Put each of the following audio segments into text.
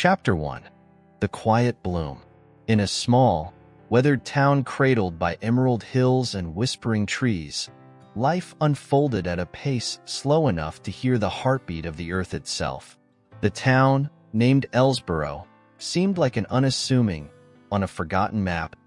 Chapter 1. The Quiet Bloom. In a small, weathered town cradled by emerald hills and whispering trees, life unfolded at a pace slow enough to hear the heartbeat of the earth itself. The town, named Ellsborough, seemed like an unassuming, on a forgotten map,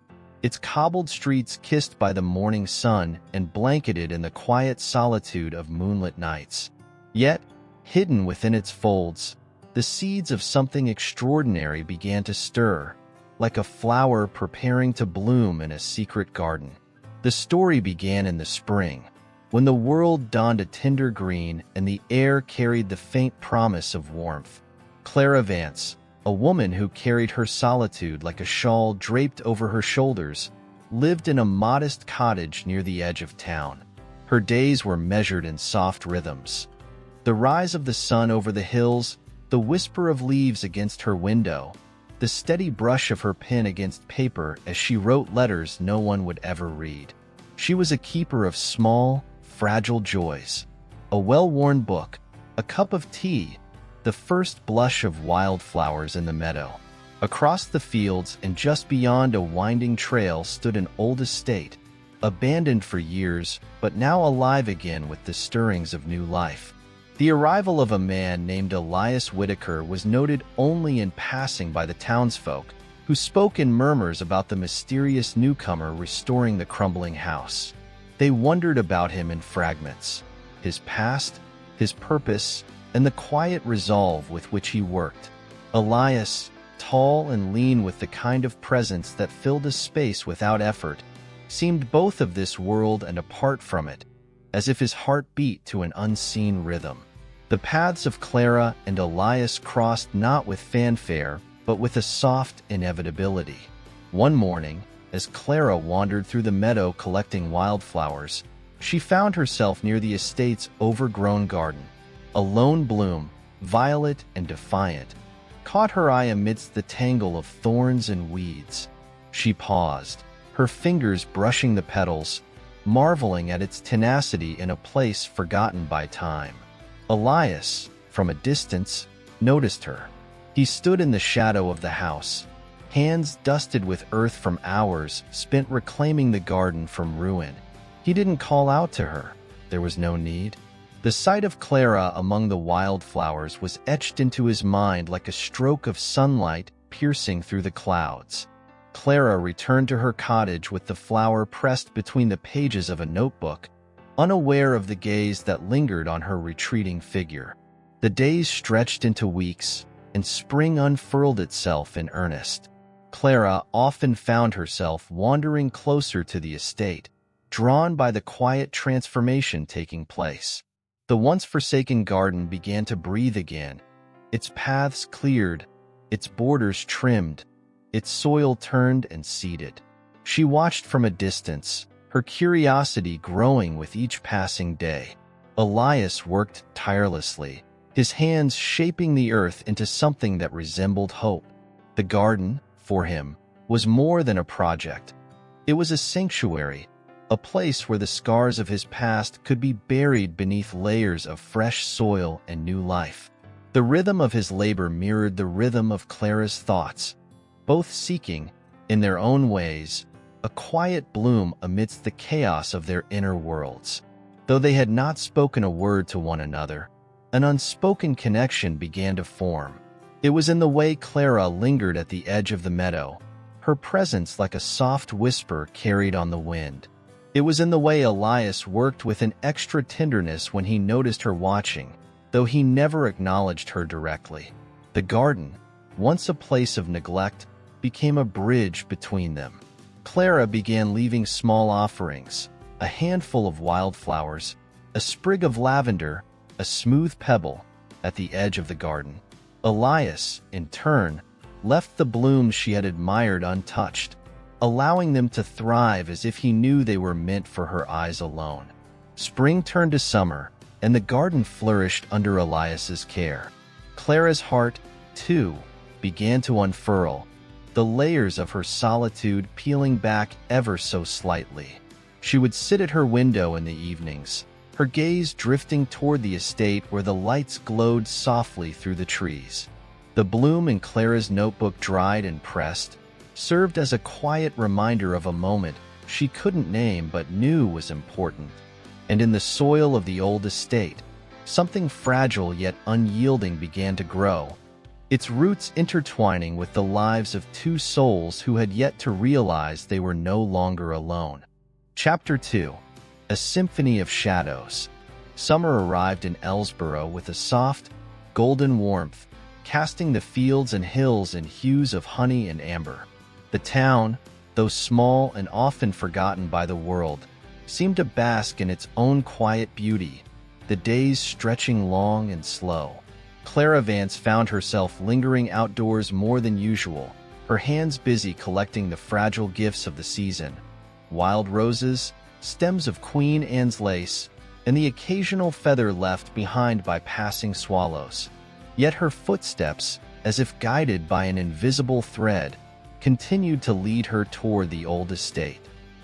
its cobbled streets kissed by the morning sun and blanketed in the quiet solitude of moonlit nights. Yet, hidden within its folds, the seeds of something extraordinary began to stir, like a flower preparing to bloom in a secret garden. The story began in the spring, when the world donned a tender green and the air carried the faint promise of warmth. Clara Vance, a woman who carried her solitude like a shawl draped over her shoulders, lived in a modest cottage near the edge of town. Her days were measured in soft rhythms. The rise of the sun over the hills, the whisper of leaves against her window, the steady brush of her pen against paper as she wrote letters no one would ever read. She was a keeper of small, fragile joys. A well-worn book, a cup of tea, the first blush of wildflowers in the meadow. Across the fields and just beyond a winding trail stood an old estate, abandoned for years, but now alive again with the stirrings of new life. The arrival of a man named Elias Whitaker was noted only in passing by the townsfolk, who spoke in murmurs about the mysterious newcomer restoring the crumbling house. They wondered about him in fragments, his past, his purpose, and the quiet resolve with which he worked. Elias, tall and lean with the kind of presence that filled a space without effort, seemed both of this world and apart from it, as if his heart beat to an unseen rhythm. The paths of Clara and Elias crossed not with fanfare, but with a soft inevitability. One morning, as Clara wandered through the meadow collecting wildflowers, she found herself near the estate's overgrown garden. A lone bloom, violet and defiant, caught her eye amidst the tangle of thorns and weeds. She paused, her fingers brushing the petals, marveling at its tenacity in a place forgotten by time. Elias, from a distance, noticed her. He stood in the shadow of the house, hands dusted with earth from hours spent reclaiming the garden from ruin. He didn't call out to her. There was no need. The sight of Clara among the wildflowers was etched into his mind like a stroke of sunlight piercing through the clouds. Clara returned to her cottage with the flower pressed between the pages of a notebook, unaware of the gaze that lingered on her retreating figure. The days stretched into weeks, and spring unfurled itself in earnest. Clara often found herself wandering closer to the estate, drawn by the quiet transformation taking place. The once forsaken garden began to breathe again, its paths cleared, its borders trimmed, its soil turned and seeded. She watched from a distance, her curiosity growing with each passing day. Elias worked tirelessly, his hands shaping the earth into something that resembled hope. The garden, for him, was more than a project. It was a sanctuary, a place where the scars of his past could be buried beneath layers of fresh soil and new life. The rhythm of his labor mirrored the rhythm of Clara's thoughts, both seeking, in their own ways, a quiet bloom amidst the chaos of their inner worlds. Though they had not spoken a word to one another, an unspoken connection began to form. It was in the way Clara lingered at the edge of the meadow, her presence like a soft whisper carried on the wind. It was in the way Elias worked with an extra tenderness when he noticed her watching, though he never acknowledged her directly. The garden, once a place of neglect, became a bridge between them. Clara began leaving small offerings, a handful of wildflowers, a sprig of lavender, a smooth pebble, at the edge of the garden. Elias, in turn, left the blooms she had admired untouched, allowing them to thrive as if he knew they were meant for her eyes alone. Spring turned to summer, and the garden flourished under Elias's care. Clara's heart, too, began to unfurl, the layers of her solitude peeling back ever so slightly. She would sit at her window in the evenings, her gaze drifting toward the estate where the lights glowed softly through the trees. The bloom in Clara's notebook, dried and pressed, served as a quiet reminder of a moment she couldn't name but knew was important. And in the soil of the old estate, something fragile yet unyielding began to grow, its roots intertwining with the lives of two souls who had yet to realize they were no longer alone. Chapter 2. A Symphony of Shadows. Summer arrived in Ellsborough with a soft, golden warmth, casting the fields and hills in hues of honey and amber. The town, though small and often forgotten by the world, seemed to bask in its own quiet beauty, the days stretching long and slow. Clara Vance found herself lingering outdoors more than usual, her hands busy collecting the fragile gifts of the season: wild roses, stems of Queen Anne's lace, and the occasional feather left behind by passing swallows. Yet her footsteps, as if guided by an invisible thread, continued to lead her toward the old estate.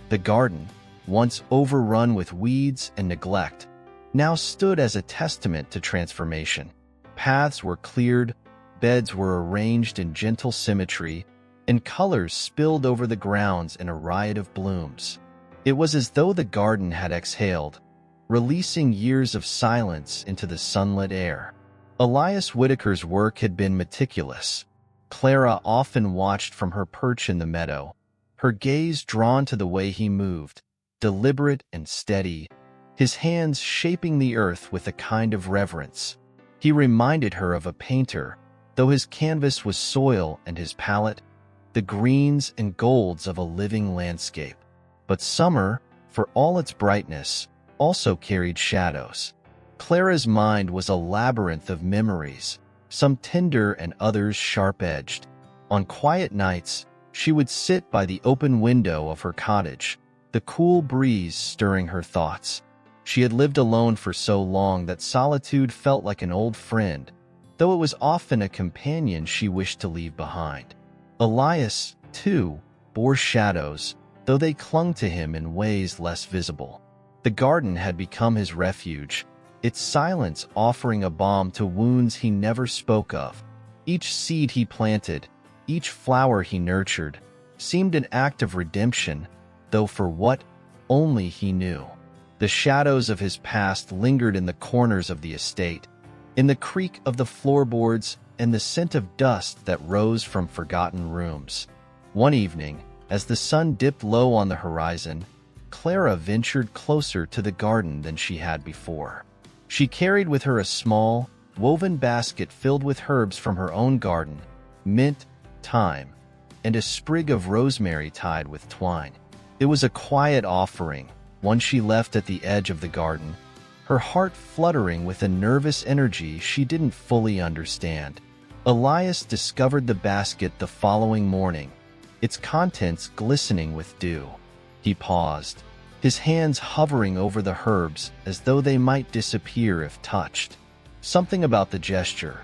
The garden, once overrun with weeds and neglect, now stood as a testament to transformation. Paths were cleared, beds were arranged in gentle symmetry, and colors spilled over the grounds in a riot of blooms. It was as though the garden had exhaled, releasing years of silence into the sunlit air. Elias Whitaker's work had been meticulous. Clara often watched from her perch in the meadow, her gaze drawn to the way he moved, deliberate and steady, his hands shaping the earth with a kind of reverence. He reminded her of a painter, though his canvas was soil and his palette, the greens and golds of a living landscape. But summer, for all its brightness, also carried shadows. Clara's mind was a labyrinth of memories, some tender and others sharp-edged. On quiet nights, she would sit by the open window of her cottage, the cool breeze stirring her thoughts. She had lived alone for so long that solitude felt like an old friend, though it was often a companion she wished to leave behind. Elias, too, bore shadows, though they clung to him in ways less visible. The garden had become his refuge, its silence offering a balm to wounds he never spoke of. Each seed he planted, each flower he nurtured, seemed an act of redemption, though for what, only he knew. The shadows of his past lingered in the corners of the estate, in the creak of the floorboards and the scent of dust that rose from forgotten rooms. One evening, as the sun dipped low on the horizon, Clara ventured closer to the garden than she had before. She carried with her a small, woven basket filled with herbs from her own garden, mint, thyme, and a sprig of rosemary tied with twine. It was a quiet offering, one she left at the edge of the garden, her heart fluttering with a nervous energy she didn't fully understand. Elias discovered the basket the following morning, its contents glistening with dew. He paused, his hands hovering over the herbs as though they might disappear if touched. Something about the gesture,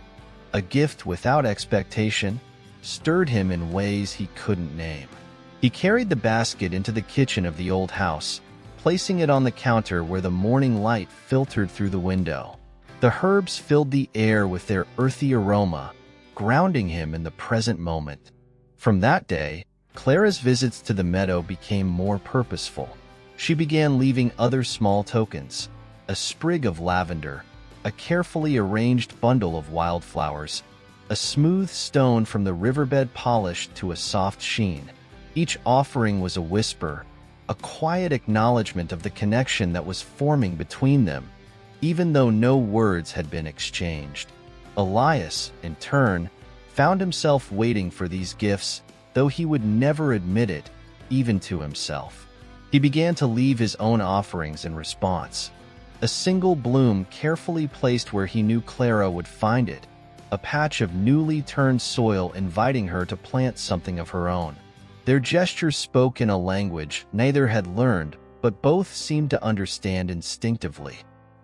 a gift without expectation, stirred him in ways he couldn't name. He carried the basket into the kitchen of the old house, placing it on the counter where the morning light filtered through the window. The herbs filled the air with their earthy aroma, grounding him in the present moment. From that day, Clara's visits to the meadow became more purposeful. She began leaving other small tokens: a sprig of lavender, a carefully arranged bundle of wildflowers, a smooth stone from the riverbed polished to a soft sheen. Each offering was a whisper, a quiet acknowledgement of the connection that was forming between them, even though no words had been exchanged. Elias, in turn, found himself waiting for these gifts, though he would never admit it, even to himself. He began to leave his own offerings in response. A single bloom carefully placed where he knew Clara would find it, a patch of newly turned soil inviting her to plant something of her own. Their gestures spoke in a language neither had learned, but both seemed to understand instinctively.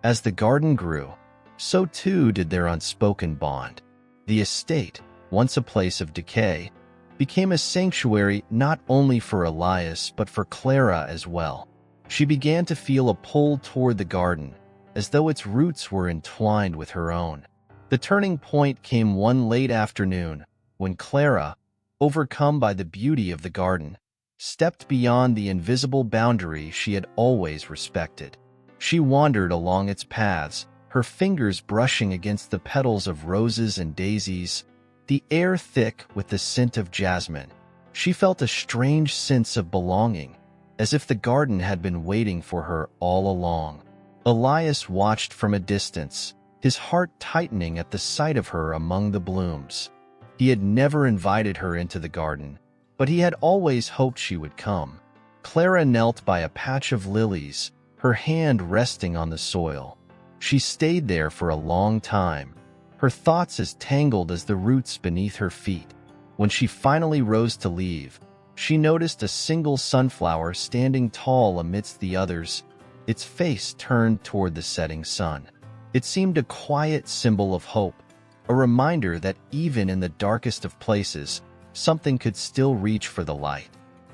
As the garden grew, so too did their unspoken bond. The estate, once a place of decay, became a sanctuary not only for Elias but for Clara as well. She began to feel a pull toward the garden, as though its roots were entwined with her own. The turning point came one late afternoon when Clara, overcome by the beauty of the garden, stepped beyond the invisible boundary she had always respected. She wandered along its paths, her fingers brushing against the petals of roses and daisies, the air thick with the scent of jasmine. She felt a strange sense of belonging, as if the garden had been waiting for her all along. Elias watched from a distance, his heart tightening at the sight of her among the blooms. He had never invited her into the garden, but he had always hoped she would come. Clara knelt by a patch of lilies, her hand resting on the soil. She stayed there for a long time, her thoughts as tangled as the roots beneath her feet. When she finally rose to leave, she noticed a single sunflower standing tall amidst the others, its face turned toward the setting sun. It seemed a quiet symbol of hope, a reminder that even in the darkest of places, something could still reach for the light.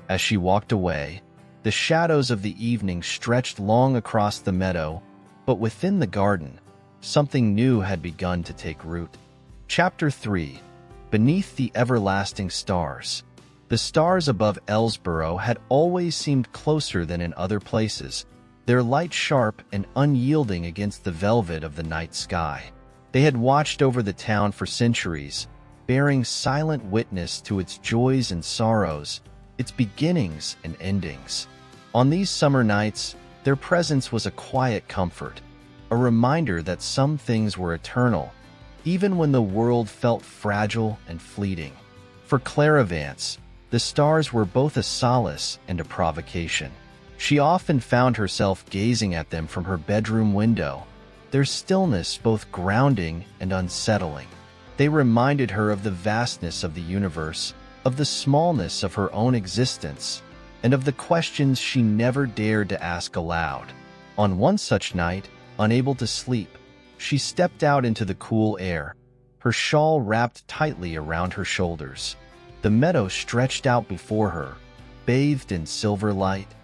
As she walked away, the shadows of the evening stretched long across the meadow, but within the garden, something new had begun to take root. Chapter 3. Beneath the Everlasting Stars. The stars above Ellsborough had always seemed closer than in other places, their light sharp and unyielding against the velvet of the night sky. They had watched over the town for centuries, bearing silent witness to its joys and sorrows, its beginnings and endings. On these summer nights, their presence was a quiet comfort, a reminder that some things were eternal, even when the world felt fragile and fleeting. For Clara Vance, the stars were both a solace and a provocation. She often found herself gazing at them from her bedroom window, their stillness both grounding and unsettling. They reminded her of the vastness of the universe, of the smallness of her own existence, and of the questions she never dared to ask aloud. On one such night, unable to sleep, she stepped out into the cool air, her shawl wrapped tightly around her shoulders. The meadow stretched out before her, bathed in silver light.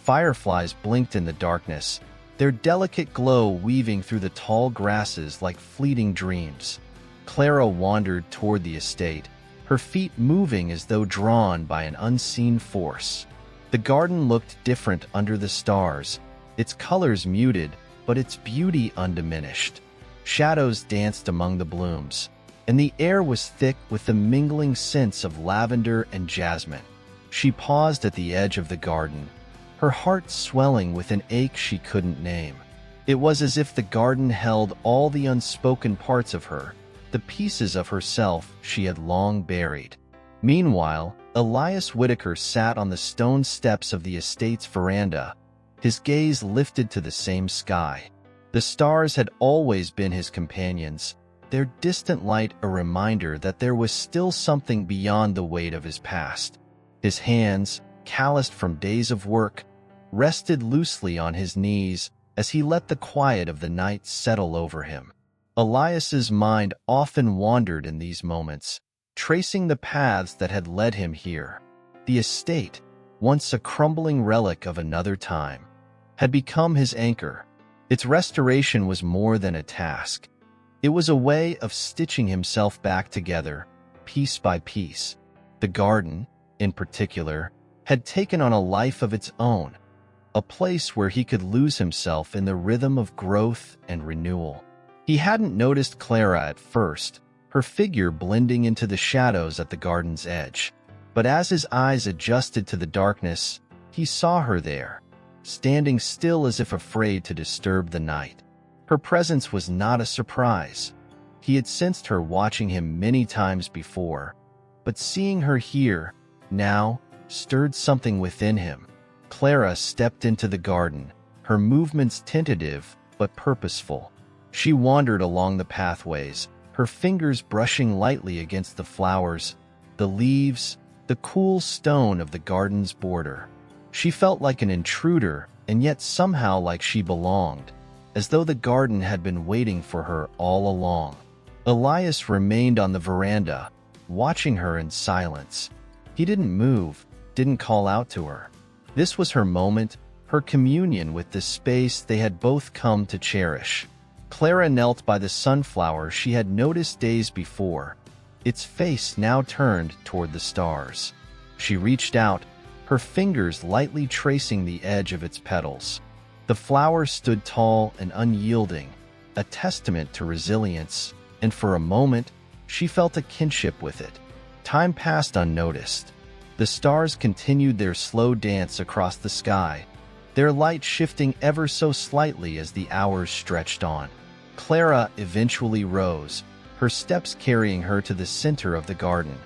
Fireflies blinked in the darkness, their delicate glow weaving through the tall grasses like fleeting dreams. Clara wandered toward the estate, her feet moving as though drawn by an unseen force. The garden looked different under the stars, its colors muted, but its beauty undiminished. Shadows danced among the blooms, and the air was thick with the mingling scents of lavender and jasmine. She paused at the edge of the garden, her heart swelling with an ache she couldn't name. It was as if the garden held all the unspoken parts of her, the pieces of herself she had long buried. Meanwhile, Elias Whitaker sat on the stone steps of the estate's veranda, his gaze lifted to the same sky. The stars had always been his companions, their distant light a reminder that there was still something beyond the weight of his past. His hands, calloused from days of work, rested loosely on his knees as he let the quiet of the night settle over him. Elias's mind often wandered in these moments, tracing the paths that had led him here. The estate, once a crumbling relic of another time, had become his anchor. Its restoration was more than a task. It was a way of stitching himself back together, piece by piece. The garden, in particular, had taken on a life of its own, a place where he could lose himself in the rhythm of growth and renewal. He hadn't noticed Clara at first, her figure blending into the shadows at the garden's edge. But as his eyes adjusted to the darkness, he saw her there, standing still as if afraid to disturb the night. Her presence was not a surprise. He had sensed her watching him many times before, but seeing her here, now, stirred something within him. Clara stepped into the garden, her movements tentative but purposeful. She wandered along the pathways, her fingers brushing lightly against the flowers, the leaves, the cool stone of the garden's border. She felt like an intruder, and yet somehow like she belonged, as though the garden had been waiting for her all along. Elias remained on the veranda, watching her in silence. He didn't move, didn't call out to her. This was her moment, her communion with the space they had both come to cherish. Clara knelt by the sunflower she had noticed days before, its face now turned toward the stars. She reached out, her fingers lightly tracing the edge of its petals. The flower stood tall and unyielding, a testament to resilience, and for a moment, she felt a kinship with it. Time passed unnoticed. The stars continued their slow dance across the sky, their light shifting ever so slightly as the hours stretched on. Clara eventually rose, her steps carrying her to the center of the garden,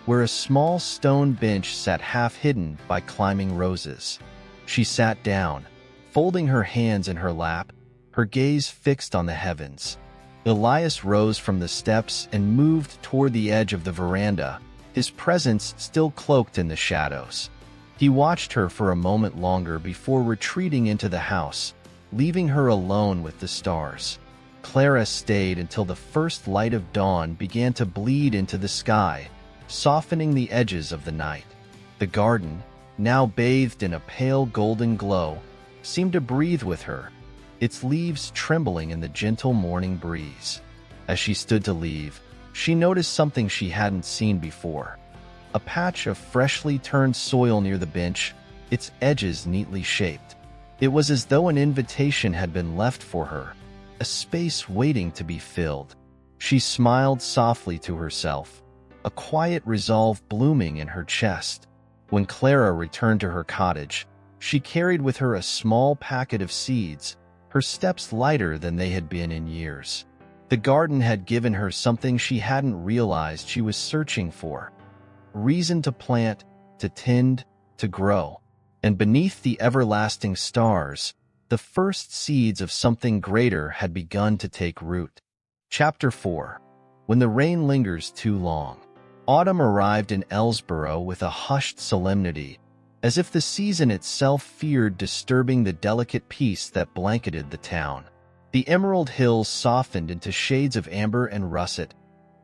where a small stone bench sat half-hidden by climbing roses. She sat down, folding her hands in her lap, her gaze fixed on the heavens. Elias rose from the steps and moved toward the edge of the veranda, his presence still cloaked in the shadows. He watched her for a moment longer before retreating into the house, leaving her alone with the stars. Clara stayed until the first light of dawn began to bleed into the sky, softening the edges of the night. The garden, now bathed in a pale golden glow, seemed to breathe with her, its leaves trembling in the gentle morning breeze. As she stood to leave, she noticed something she hadn't seen before. A patch of freshly turned soil near the bench, its edges neatly shaped. It was as though an invitation had been left for her, a space waiting to be filled. She smiled softly to herself, a quiet resolve blooming in her chest. When Clara returned to her cottage, she carried with her a small packet of seeds, her steps lighter than they had been in years. The garden had given her something she hadn't realized she was searching for: reason to plant, to tend, to grow. And beneath the everlasting stars, the first seeds of something greater had begun to take root. Chapter 4. When the rain lingers too long. Autumn arrived in Ellsborough with a hushed solemnity, as if the season itself feared disturbing the delicate peace that blanketed the town. The emerald hills softened into shades of amber and russet,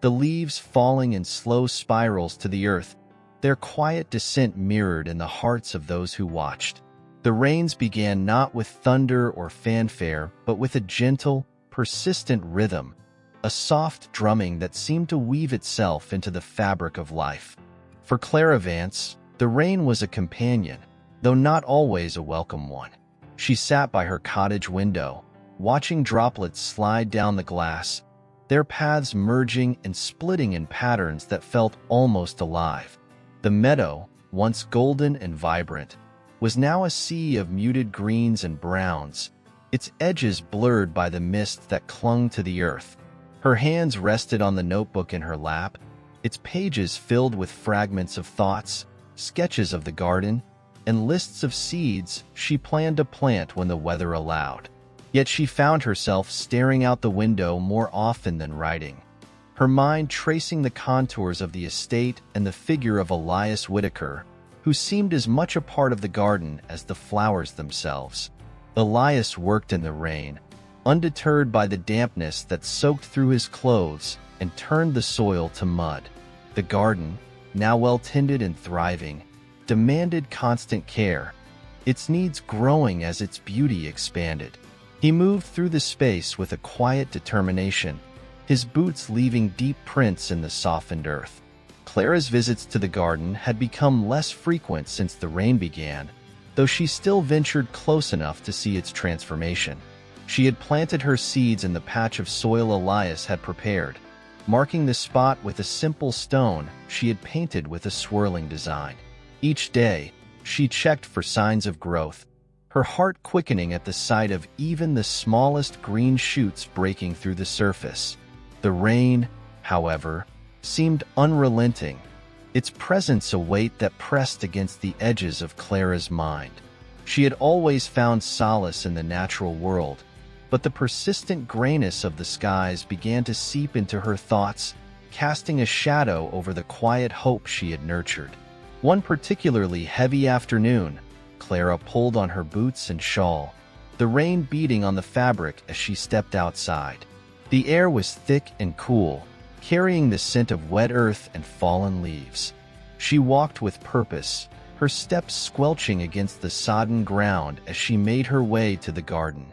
the leaves falling in slow spirals to the earth, their quiet descent mirrored in the hearts of those who watched. The rains began not with thunder or fanfare, but with a gentle, persistent rhythm, a soft drumming that seemed to weave itself into the fabric of life. For Clara Vance, the rain was a companion, though not always a welcome one. She sat by her cottage window, watching droplets slide down the glass, their paths merging and splitting in patterns that felt almost alive. The meadow, once golden and vibrant, was now a sea of muted greens and browns, its edges blurred by the mist that clung to the earth. Her hands rested on the notebook in her lap, its pages filled with fragments of thoughts, sketches of the garden, and lists of seeds she planned to plant when the weather allowed. Yet she found herself staring out the window more often than writing, her mind tracing the contours of the estate and the figure of Elias Whitaker, who seemed as much a part of the garden as the flowers themselves. Elias worked in the rain, undeterred by the dampness that soaked through his clothes and turned the soil to mud. The garden, now well tended and thriving, demanded constant care, its needs growing as its beauty expanded. He moved through the space with a quiet determination, his boots leaving deep prints in the softened earth. Clara's visits to the garden had become less frequent since the rain began, though she still ventured close enough to see its transformation. She had planted her seeds in the patch of soil Elias had prepared, marking the spot with a simple stone she had painted with a swirling design. Each day, she checked for signs of growth, her heart quickening at the sight of even the smallest green shoots breaking through the surface. The rain, however, seemed unrelenting, its presence a weight that pressed against the edges of Clara's mind. She had always found solace in the natural world, but the persistent grayness of the skies began to seep into her thoughts, casting a shadow over the quiet hope she had nurtured. One particularly heavy afternoon, Clara pulled on her boots and shawl, the rain beating on the fabric as she stepped outside. The air was thick and cool, carrying the scent of wet earth and fallen leaves. She walked with purpose, her steps squelching against the sodden ground as she made her way to the garden.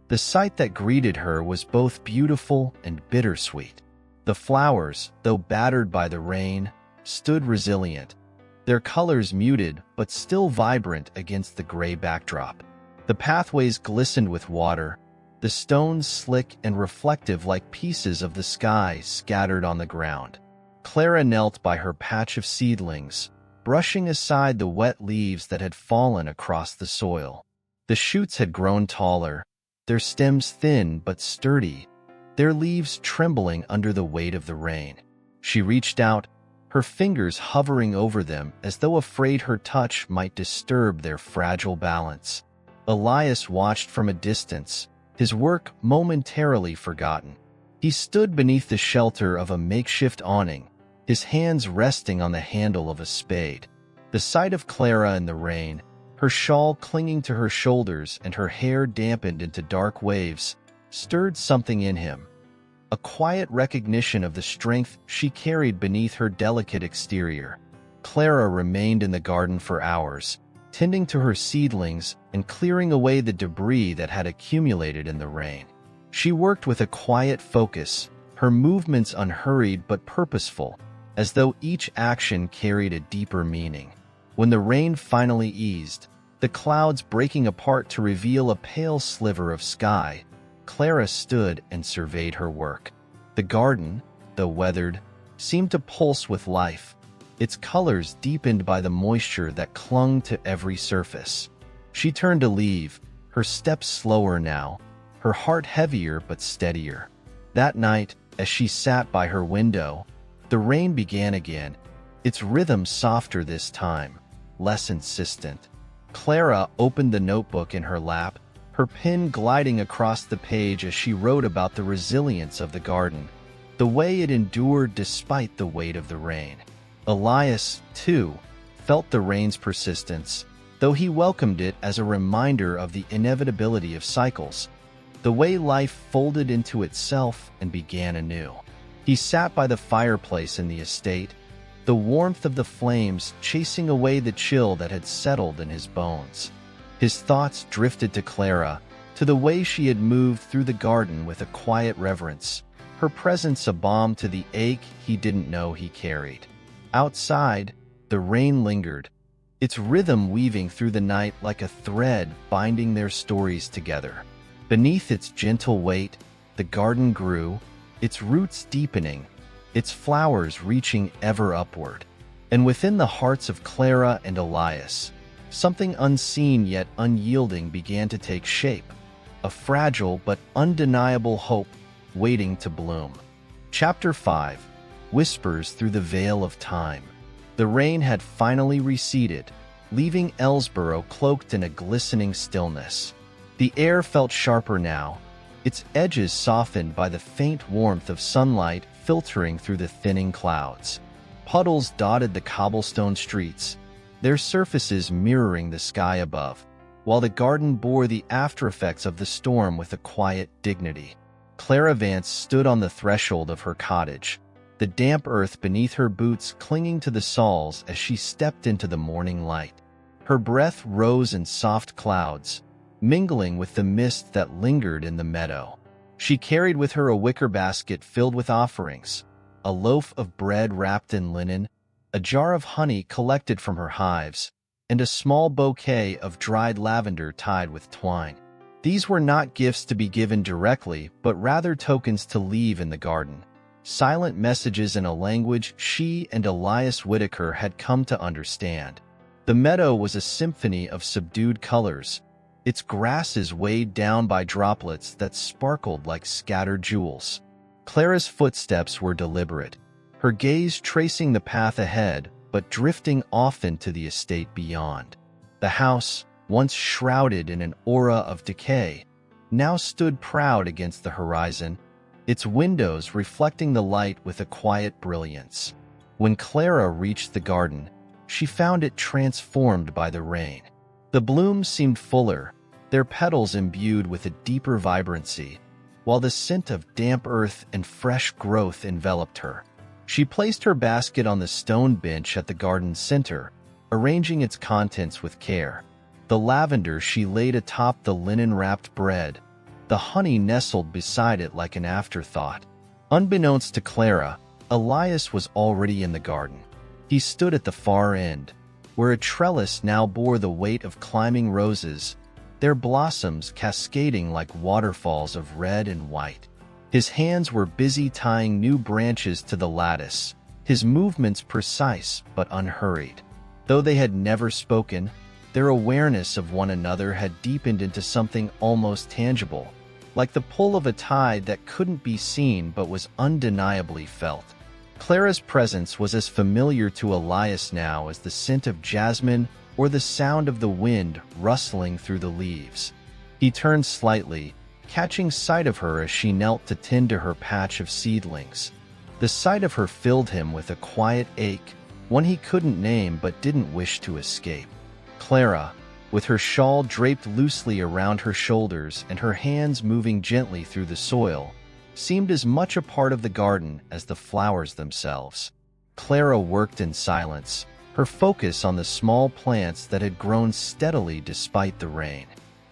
The sight that greeted her was both beautiful and bittersweet. The flowers, though battered by the rain, stood resilient, their colors muted but still vibrant against the gray backdrop. The pathways glistened with water, the stones slick and reflective like pieces of the sky scattered on the ground. Clara knelt by her patch of seedlings, brushing aside the wet leaves that had fallen across the soil. The shoots had grown taller, their stems thin but sturdy, their leaves trembling under the weight of the rain. She reached out, her fingers hovering over them as though afraid her touch might disturb their fragile balance. Elias watched from a distance, his work momentarily forgotten. He stood beneath the shelter of a makeshift awning, his hands resting on the handle of a spade. The sight of Clara in the rain, her shawl clinging to her shoulders and her hair dampened into dark waves, stirred something in him. A quiet recognition of the strength she carried beneath her delicate exterior. Clara remained in the garden for hours, tending to her seedlings and clearing away the debris that had accumulated in the rain. She worked with a quiet focus, her movements unhurried but purposeful, as though each action carried a deeper meaning. When the rain finally eased, the clouds breaking apart to reveal a pale sliver of sky, Clara stood and surveyed her work. The garden, though weathered, seemed to pulse with life, its colors deepened by the moisture that clung to every surface. She turned to leave, her steps slower now, her heart heavier but steadier. That night, as she sat by her window, the rain began again, its rhythm softer this time, less insistent. Clara opened the notebook in her lap, her pen gliding across the page as she wrote about the resilience of the garden, the way it endured despite the weight of the rain. Elias, too, felt the rain's persistence, though he welcomed it as a reminder of the inevitability of cycles, the way life folded into itself and began anew. He sat by the fireplace in the estate, the warmth of the flames chasing away the chill that had settled in his bones. His thoughts drifted to Clara, to the way she had moved through the garden with a quiet reverence, her presence a balm to the ache he didn't know he carried. Outside, the rain lingered, its rhythm weaving through the night like a thread binding their stories together. Beneath its gentle weight, the garden grew, its roots deepening, its flowers reaching ever upward. And within the hearts of Clara and Elias, something unseen yet unyielding began to take shape, a fragile but undeniable hope waiting to bloom. Chapter 5. Whispers through the veil of time. The rain had finally receded, leaving Ellsborough cloaked in a glistening stillness. The air felt sharper now, its edges softened by the faint warmth of sunlight filtering through the thinning clouds. Puddles dotted the cobblestone streets, their surfaces mirroring the sky above, while the garden bore the aftereffects of the storm with a quiet dignity. Clara Vance stood on the threshold of her cottage, the damp earth beneath her boots clinging to the soles as she stepped into the morning light. Her breath rose in soft clouds, mingling with the mist that lingered in the meadow. She carried with her a wicker basket filled with offerings, a loaf of bread wrapped in linen, a jar of honey collected from her hives, and a small bouquet of dried lavender tied with twine. These were not gifts to be given directly, but rather tokens to leave in the garden, silent messages in a language she and Elias Whitaker had come to understand. The meadow was a symphony of subdued colors, its grasses weighed down by droplets that sparkled like scattered jewels. Clara's footsteps were deliberate, her gaze tracing the path ahead but drifting often to the estate beyond. The house, once shrouded in an aura of decay, now stood proud against the horizon, its windows reflecting the light with a quiet brilliance. When Clara reached the garden, she found it transformed by the rain. The blooms seemed fuller, their petals imbued with a deeper vibrancy, while the scent of damp earth and fresh growth enveloped her. She placed her basket on the stone bench at the garden's center, arranging its contents with care. The lavender she laid atop the linen-wrapped bread, the honey nestled beside it like an afterthought. Unbeknownst to Clara, Elias was already in the garden. He stood at the far end, where a trellis now bore the weight of climbing roses, their blossoms cascading like waterfalls of red and white. His hands were busy tying new branches to the lattice, his movements precise but unhurried. Though they had never spoken, their awareness of one another had deepened into something almost tangible, like the pull of a tide that couldn't be seen but was undeniably felt. Clara's presence was as familiar to Elias now as the scent of jasmine or the sound of the wind rustling through the leaves. He turned slightly, catching sight of her as she knelt to tend to her patch of seedlings. The sight of her filled him with a quiet ache, one he couldn't name but didn't wish to escape. Clara, with her shawl draped loosely around her shoulders and her hands moving gently through the soil, seemed as much a part of the garden as the flowers themselves. Clara worked in silence, her focus on the small plants that had grown steadily despite the rain.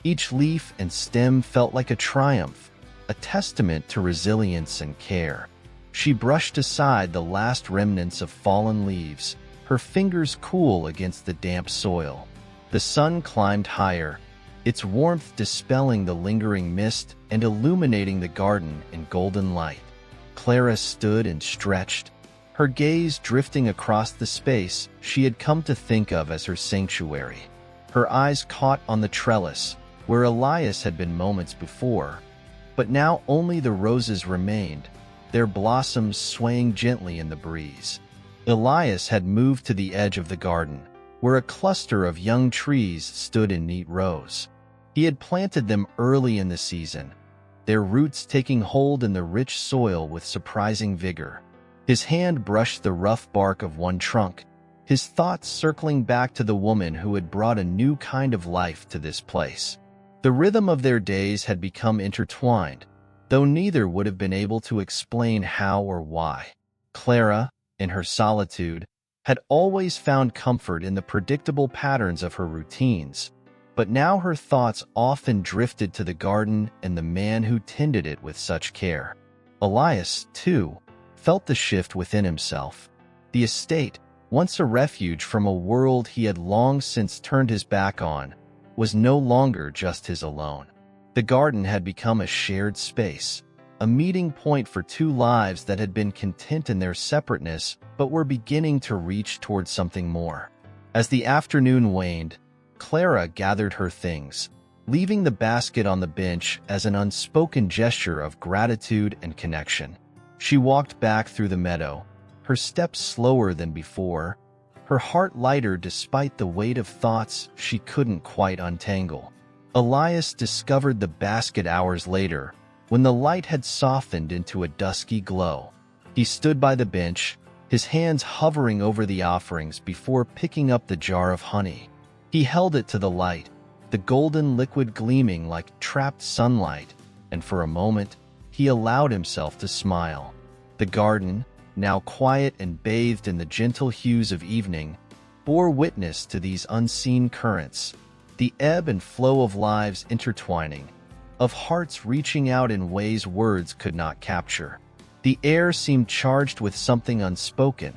Each leaf and stem felt like a triumph, a testament to resilience and care. She brushed aside the last remnants of fallen leaves, her fingers cool against the damp soil. The sun climbed higher, its warmth dispelling the lingering mist and illuminating the garden in golden light. Clara stood and stretched, her gaze drifting across the space she had come to think of as her sanctuary. Her eyes caught on the trellis, where Elias had been moments before, but now only the roses remained, their blossoms swaying gently in the breeze. Elias had moved to the edge of the garden, where a cluster of young trees stood in neat rows. He had planted them early in the season, their roots taking hold in the rich soil with surprising vigor. His hand brushed the rough bark of one trunk, his thoughts circling back to the woman who had brought a new kind of life to this place. The rhythm of their days had become intertwined, though neither would have been able to explain how or why. Clara, in her solitude, had always found comfort in the predictable patterns of her routines, but now her thoughts often drifted to the garden and the man who tended it with such care. Elias, too, felt the shift within himself. The estate, once a refuge from a world he had long since turned his back on, was no longer just his alone. The garden had become a shared space, a meeting point for two lives that had been content in their separateness but were beginning to reach toward something more. As the afternoon waned, Clara gathered her things, leaving the basket on the bench as an unspoken gesture of gratitude and connection. She walked back through the meadow, her steps slower than before, her heart lighter despite the weight of thoughts she couldn't quite untangle. Elias discovered the basket hours later, when the light had softened into a dusky glow. He stood by the bench, his hands hovering over the offerings before picking up the jar of honey. He held it to the light, the golden liquid gleaming like trapped sunlight, and for a moment, he allowed himself to smile. The garden, now quiet and bathed in the gentle hues of evening, bore witness to these unseen currents, the ebb and flow of lives intertwining, of hearts reaching out in ways words could not capture. The air seemed charged with something unspoken,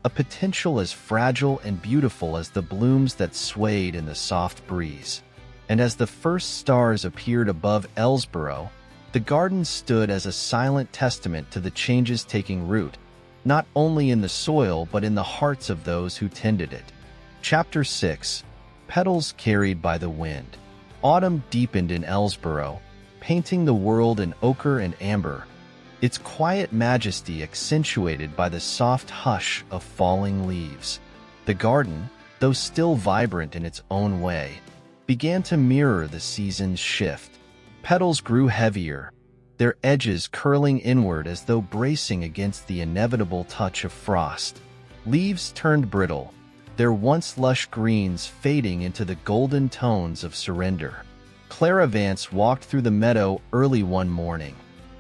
a potential as fragile and beautiful as the blooms that swayed in the soft breeze. And as the first stars appeared above Ellsborough, the garden stood as a silent testament to the changes taking root, not only in the soil but in the hearts of those who tended it. Chapter 6. Petals Carried by the Wind. Autumn deepened in Ellsborough, painting the world in ochre and amber, its quiet majesty accentuated by the soft hush of falling leaves. The garden, though still vibrant in its own way, began to mirror the season's shift. Petals grew heavier, their edges curling inward as though bracing against the inevitable touch of frost. Leaves turned brittle, their once lush greens fading into the golden tones of surrender. Clara Vance walked through the meadow early one morning,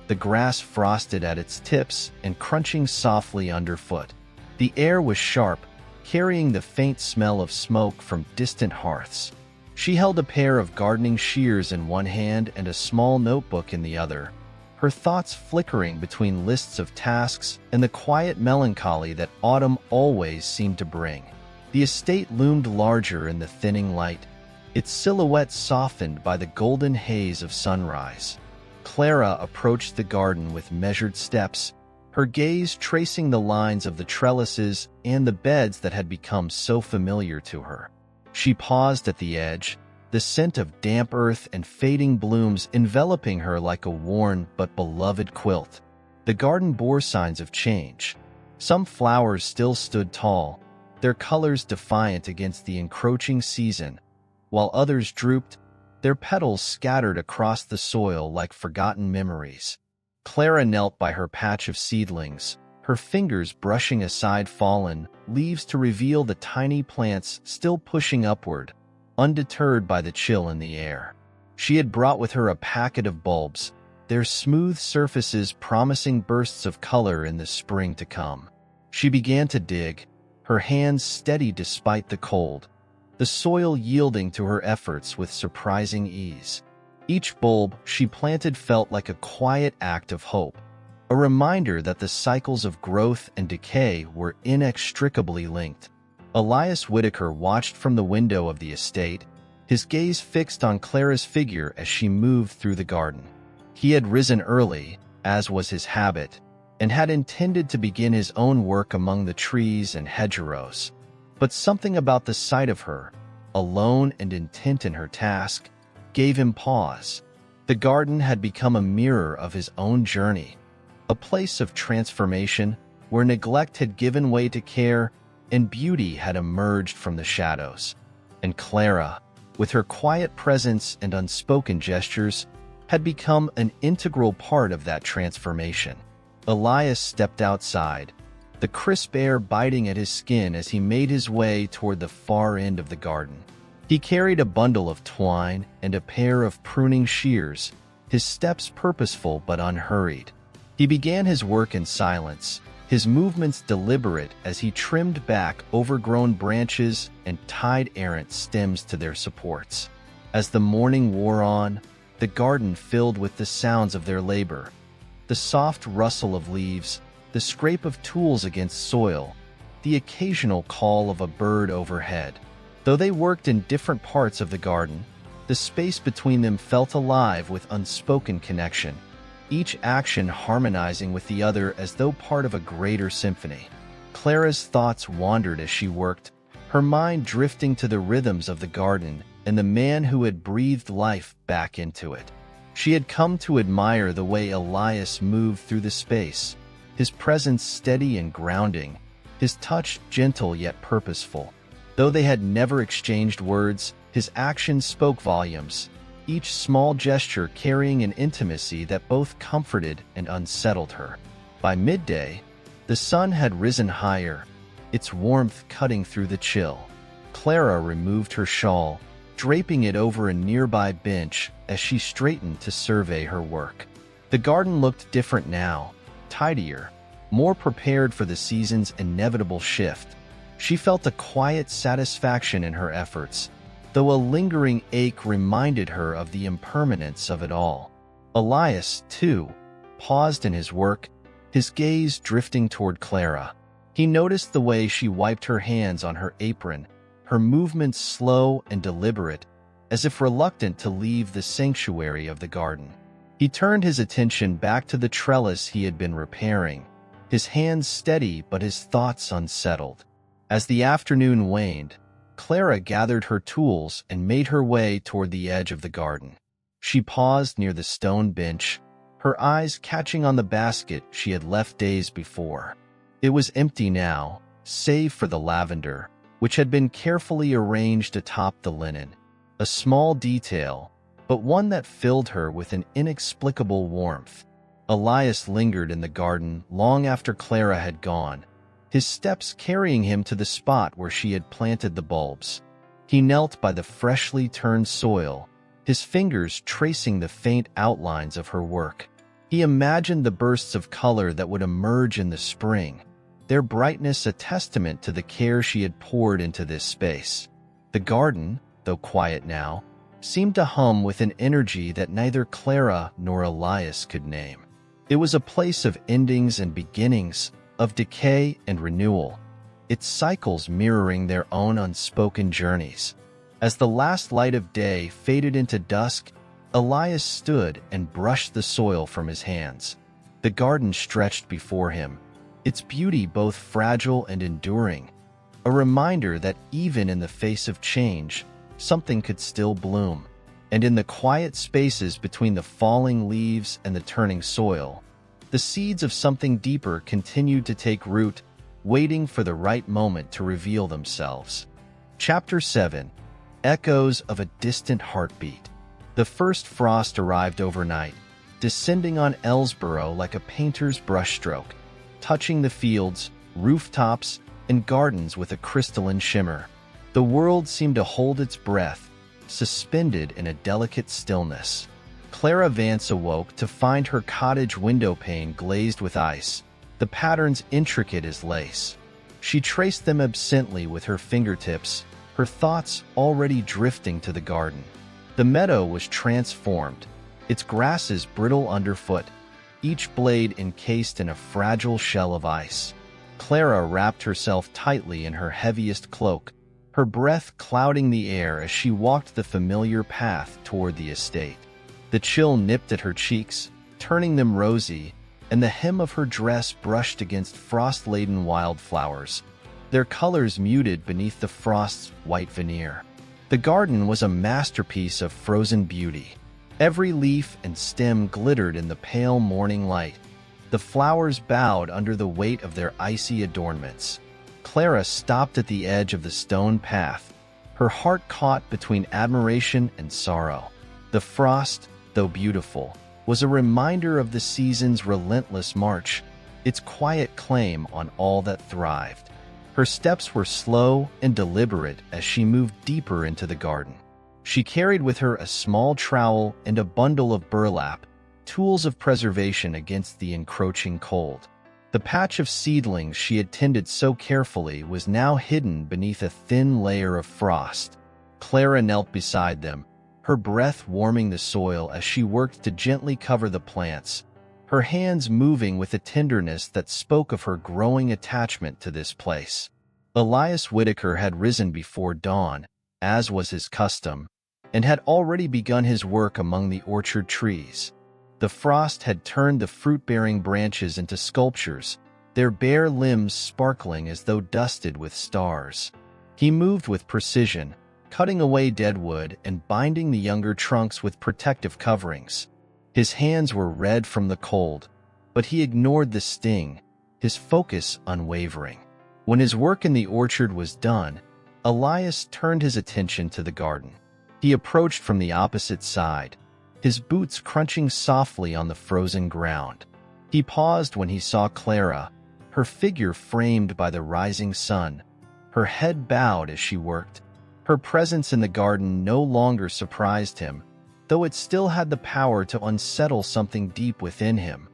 the grass frosted at its tips and crunching softly underfoot. The air was sharp, carrying the faint smell of smoke from distant hearths. She held a pair of gardening shears in one hand and a small notebook in the other, her thoughts flickering between lists of tasks and the quiet melancholy that autumn always seemed to bring. The estate loomed larger in the thinning light, its silhouette softened by the golden haze of sunrise. Clara approached the garden with measured steps, her gaze tracing the lines of the trellises and the beds that had become so familiar to her. She paused at the edge, the scent of damp earth and fading blooms enveloping her like a worn but beloved quilt. The garden bore signs of change. Some flowers still stood tall, their colors defiant against the encroaching season, while others drooped, their petals scattered across the soil like forgotten memories. Clara knelt by her patch of seedlings, her fingers brushing aside fallen leaves to reveal the tiny plants still pushing upward, undeterred by the chill in the air. She had brought with her a packet of bulbs, their smooth surfaces promising bursts of color in the spring to come. She began to dig, her hands steady despite the cold, the soil yielding to her efforts with surprising ease. Each bulb she planted felt like a quiet act of hope, a reminder that the cycles of growth and decay were inextricably linked. Elias Whitaker watched from the window of the estate, his gaze fixed on Clara's figure as she moved through the garden. He had risen early, as was his habit, and had intended to begin his own work among the trees and hedgerows. But something about the sight of her, alone and intent in her task, gave him pause. The garden had become a mirror of his own journey, a place of transformation where neglect had given way to care and beauty had emerged from the shadows. And Clara, with her quiet presence and unspoken gestures, had become an integral part of that transformation. Elias stepped outside, the crisp air biting at his skin as he made his way toward the far end of the garden. He carried a bundle of twine and a pair of pruning shears, his steps purposeful but unhurried. He began his work in silence, his movements deliberate as he trimmed back overgrown branches and tied errant stems to their supports. As the morning wore on, the garden filled with the sounds of their labor, the soft rustle of leaves, the scrape of tools against soil, the occasional call of a bird overhead. Though they worked in different parts of the garden, the space between them felt alive with unspoken connection, each action harmonizing with the other as though part of a greater symphony. Clara's thoughts wandered as she worked, her mind drifting to the rhythms of the garden and the man who had breathed life back into it. She had come to admire the way Elias moved through the space, his presence steady and grounding, his touch gentle yet purposeful. Though they had never exchanged words, his actions spoke volumes, each small gesture carrying an intimacy that both comforted and unsettled her. By midday, the sun had risen higher, its warmth cutting through the chill. Clara removed her shawl, draping it over a nearby bench as she straightened to survey her work. The garden looked different now, tidier, more prepared for the season's inevitable shift. She felt a quiet satisfaction in her efforts, though a lingering ache reminded her of the impermanence of it all. Elias, too, paused in his work, his gaze drifting toward Clara. He noticed the way she wiped her hands on her apron, her movements slow and deliberate, as if reluctant to leave the sanctuary of the garden. He turned his attention back to the trellis he had been repairing, his hands steady but his thoughts unsettled. As the afternoon waned, Clara gathered her tools and made her way toward the edge of the garden. She paused near the stone bench, her eyes catching on the basket she had left days before. It was empty now, save for the lavender, which had been carefully arranged atop the linen. A small detail, but one that filled her with an inexplicable warmth. Elias lingered in the garden long after Clara had gone, his steps carrying him to the spot where she had planted the bulbs. He knelt by the freshly turned soil, his fingers tracing the faint outlines of her work. He imagined the bursts of color that would emerge in the spring, their brightness a testament to the care she had poured into this space. The garden, though quiet now, seemed to hum with an energy that neither Clara nor Elias could name. It was a place of endings and beginnings, of decay and renewal, its cycles mirroring their own unspoken journeys. As the last light of day faded into dusk, Elias stood and brushed the soil from his hands. The garden stretched before him, its beauty both fragile and enduring, a reminder that even in the face of change, something could still bloom. And in the quiet spaces between the falling leaves and the turning soil, the seeds of something deeper continued to take root, waiting for the right moment to reveal themselves. Chapter 7. Echoes of a Distant Heartbeat. The first frost arrived overnight, descending on Ellsborough like a painter's brushstroke, touching the fields, rooftops, and gardens with a crystalline shimmer. The world seemed to hold its breath, suspended in a delicate stillness. Clara Vance awoke to find her cottage window pane glazed with ice, the patterns intricate as lace. She traced them absently with her fingertips, her thoughts already drifting to the garden. The meadow was transformed, its grasses brittle underfoot, each blade encased in a fragile shell of ice. Clara wrapped herself tightly in her heaviest cloak, her breath clouding the air as she walked the familiar path toward the estate. The chill nipped at her cheeks, turning them rosy, and the hem of her dress brushed against frost-laden wildflowers, their colors muted beneath the frost's white veneer. The garden was a masterpiece of frozen beauty. Every leaf and stem glittered in the pale morning light. The flowers bowed under the weight of their icy adornments. Clara stopped at the edge of the stone path, her heart caught between admiration and sorrow. The frost, though beautiful, was a reminder of the season's relentless march, its quiet claim on all that thrived. Her steps were slow and deliberate as she moved deeper into the garden. She carried with her a small trowel and a bundle of burlap, tools of preservation against the encroaching cold. The patch of seedlings she had tended so carefully was now hidden beneath a thin layer of frost. Clara knelt beside them, her breath warming the soil as she worked to gently cover the plants, her hands moving with a tenderness that spoke of her growing attachment to this place. Elias Whitaker had risen before dawn, as was his custom, and had already begun his work among the orchard trees. The frost had turned the fruit-bearing branches into sculptures, their bare limbs sparkling as though dusted with stars. He moved with precision, cutting away dead wood and binding the younger trunks with protective coverings. His hands were red from the cold, but he ignored the sting, his focus unwavering. When his work in the orchard was done, Elias turned his attention to the garden. He approached from the opposite side, his boots crunching softly on the frozen ground. He paused when he saw Clara, her figure framed by the rising sun, her head bowed as she worked. Her presence in the garden no longer surprised him, though it still had the power to unsettle something deep within him,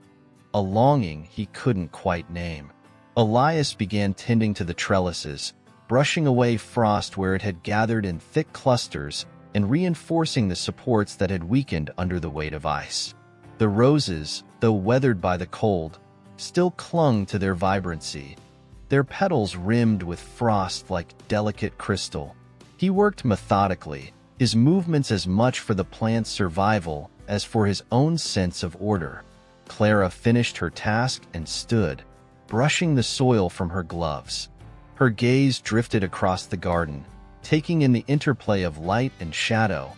a longing he couldn't quite name. Elias began tending to the trellises, brushing away frost where it had gathered in thick clusters and reinforcing the supports that had weakened under the weight of ice. The roses, though weathered by the cold, still clung to their vibrancy, their petals rimmed with frost like delicate crystal. He worked methodically, his movements as much for the plant's survival as for his own sense of order. Clara finished her task and stood, brushing the soil from her gloves. Her gaze drifted across the garden, taking in the interplay of light and shadow,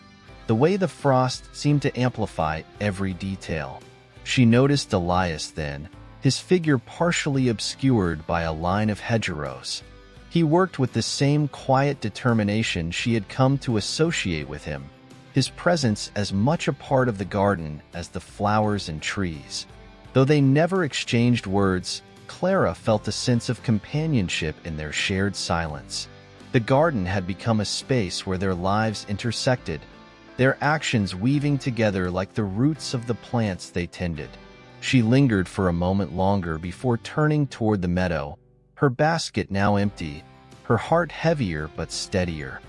the way the frost seemed to amplify every detail. She noticed Elias then, his figure partially obscured by a line of hedgerows. He worked with the same quiet determination she had come to associate with him, his presence as much a part of the garden as the flowers and trees. Though they never exchanged words, Clara felt a sense of companionship in their shared silence. The garden had become a space where their lives intersected, their actions weaving together like the roots of the plants they tended. She lingered for a moment longer before turning toward the meadow, her basket now empty, her heart heavier but steadier.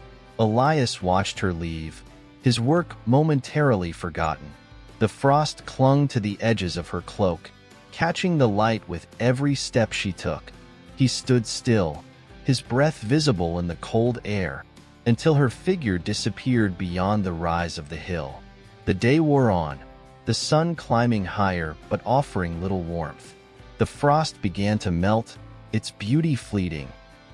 Elias watched her leave, his work momentarily forgotten. The frost clung to the edges of her cloak, catching the light with every step she took. He stood still, his breath visible in the cold air, until her figure disappeared beyond the rise of the hill. The day wore on, the sun climbing higher but offering little warmth. The frost began to melt, its beauty fleeting,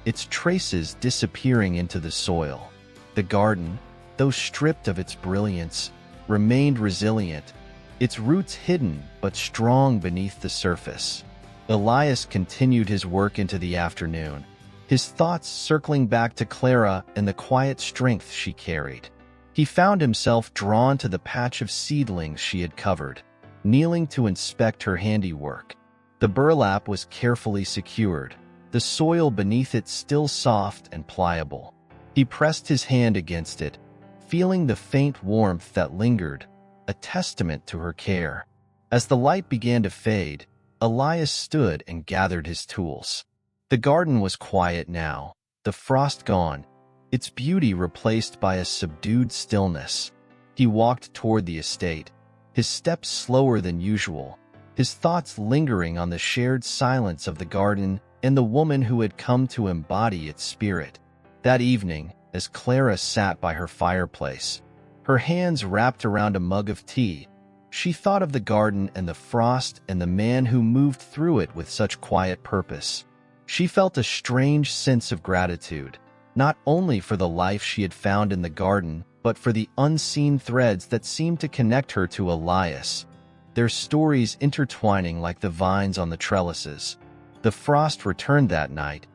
its traces disappearing into the soil. The garden, though stripped of its brilliance, remained resilient, its roots hidden but strong beneath the surface. Elias continued his work into the afternoon, his thoughts circling back to Clara and the quiet strength she carried. He found himself drawn to the patch of seedlings she had covered, kneeling to inspect her handiwork. The burlap was carefully secured, the soil beneath it still soft and pliable. He pressed his hand against it, feeling the faint warmth that lingered, a testament to her care. As the light began to fade, Elias stood and gathered his tools. The garden was quiet now, the frost gone, its beauty replaced by a subdued stillness. He walked toward the estate, his steps slower than usual, his thoughts lingering on the shared silence of the garden and the woman who had come to embody its spirit. That evening, as Clara sat by her fireplace, her hands wrapped around a mug of tea, she thought of the garden and the frost and the man who moved through it with such quiet purpose. She felt a strange sense of gratitude, not only for the life she had found in the garden, but for the unseen threads that seemed to connect her to Elias, their stories intertwining like the vines on the trellises. The frost returned that night,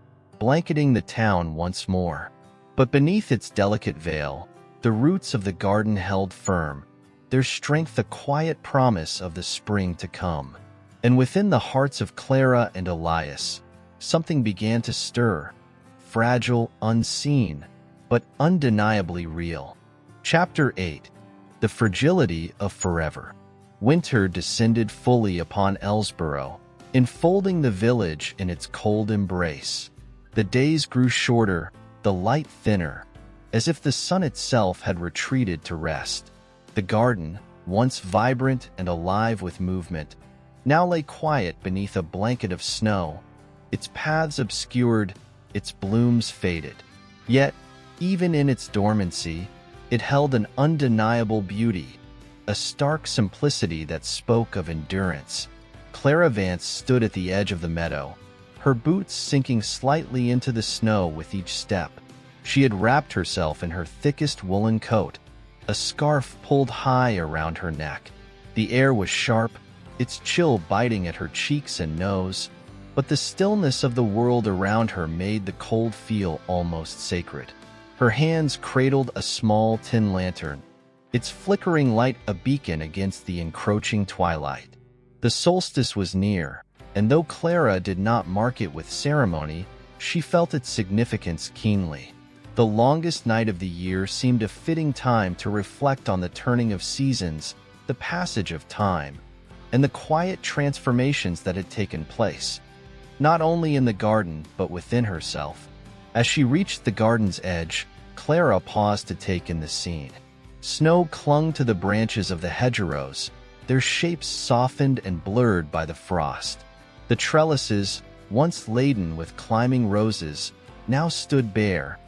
blanketing the town once more. But beneath its delicate veil, the roots of the garden held firm, their strength a quiet promise of the spring to come. And within the hearts of Clara and Elias, something began to stir, fragile, unseen, but undeniably real. Chapter 8. The Fragility of Forever. Winter descended fully upon Ellsborough, enfolding the village in its cold embrace. The days grew shorter, the light thinner, as if the sun itself had retreated to rest. The garden, once vibrant and alive with movement, now lay quiet beneath a blanket of snow, its paths obscured, its blooms faded. Yet, even in its dormancy, it held an undeniable beauty, a stark simplicity that spoke of endurance. Clara Vance stood at the edge of the meadow, her boots sinking slightly into the snow with each step. She had wrapped herself in her thickest woolen coat, a scarf pulled high around her neck. The air was sharp, its chill biting at her cheeks and nose, but the stillness of the world around her made the cold feel almost sacred. Her hands cradled a small tin lantern, its flickering light a beacon against the encroaching twilight. The solstice was near, and though Clara did not mark it with ceremony, she felt its significance keenly. The longest night of the year seemed a fitting time to reflect on the turning of seasons, the passage of time, and the quiet transformations that had taken place, not only in the garden but within herself. As she reached the garden's edge, Clara paused to take in the scene. Snow clung to the branches of the hedgerows, their shapes softened and blurred by the frost. The trellises, once laden with climbing roses, now stood bare,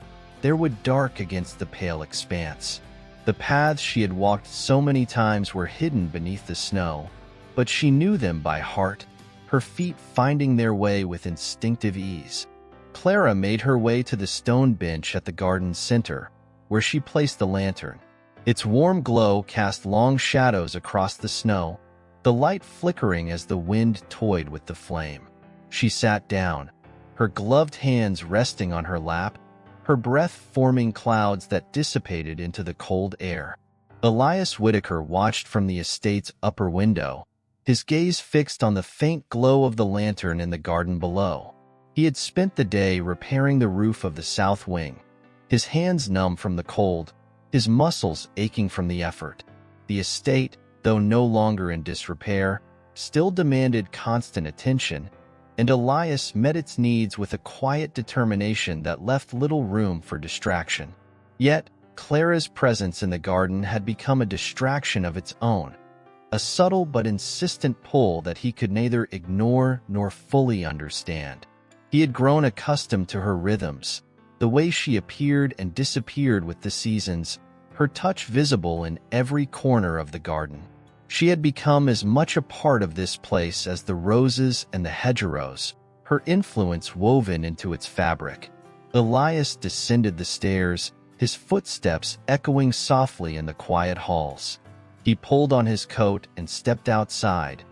their wood dark against the pale expanse. The paths she had walked so many times were hidden beneath the snow, but she knew them by heart, her feet finding their way with instinctive ease. Clara made her way to the stone bench at the garden's center, where she placed the lantern. Its warm glow cast long shadows across the snow, the light flickering as the wind toyed with the flame. She sat down, her gloved hands resting on her lap, her breath forming clouds that dissipated into the cold air. Elias Whitaker watched from the estate's upper window, his gaze fixed on the faint glow of the lantern in the garden below. He had spent the day repairing the roof of the south wing, his hands numb from the cold, his muscles aching from the effort. The estate, though no longer in disrepair, still demanded constant attention, and Elias met its needs with a quiet determination that left little room for distraction. Yet, Clara's presence in the garden had become a distraction of its own, a subtle but insistent pull that he could neither ignore nor fully understand. He had grown accustomed to her rhythms, the way she appeared and disappeared with the seasons, her touch visible in every corner of the garden. She had become as much a part of this place as the roses and the hedgerows, her influence woven into its fabric. Elias descended the stairs, his footsteps echoing softly in the quiet halls. He pulled on his coat and stepped outside,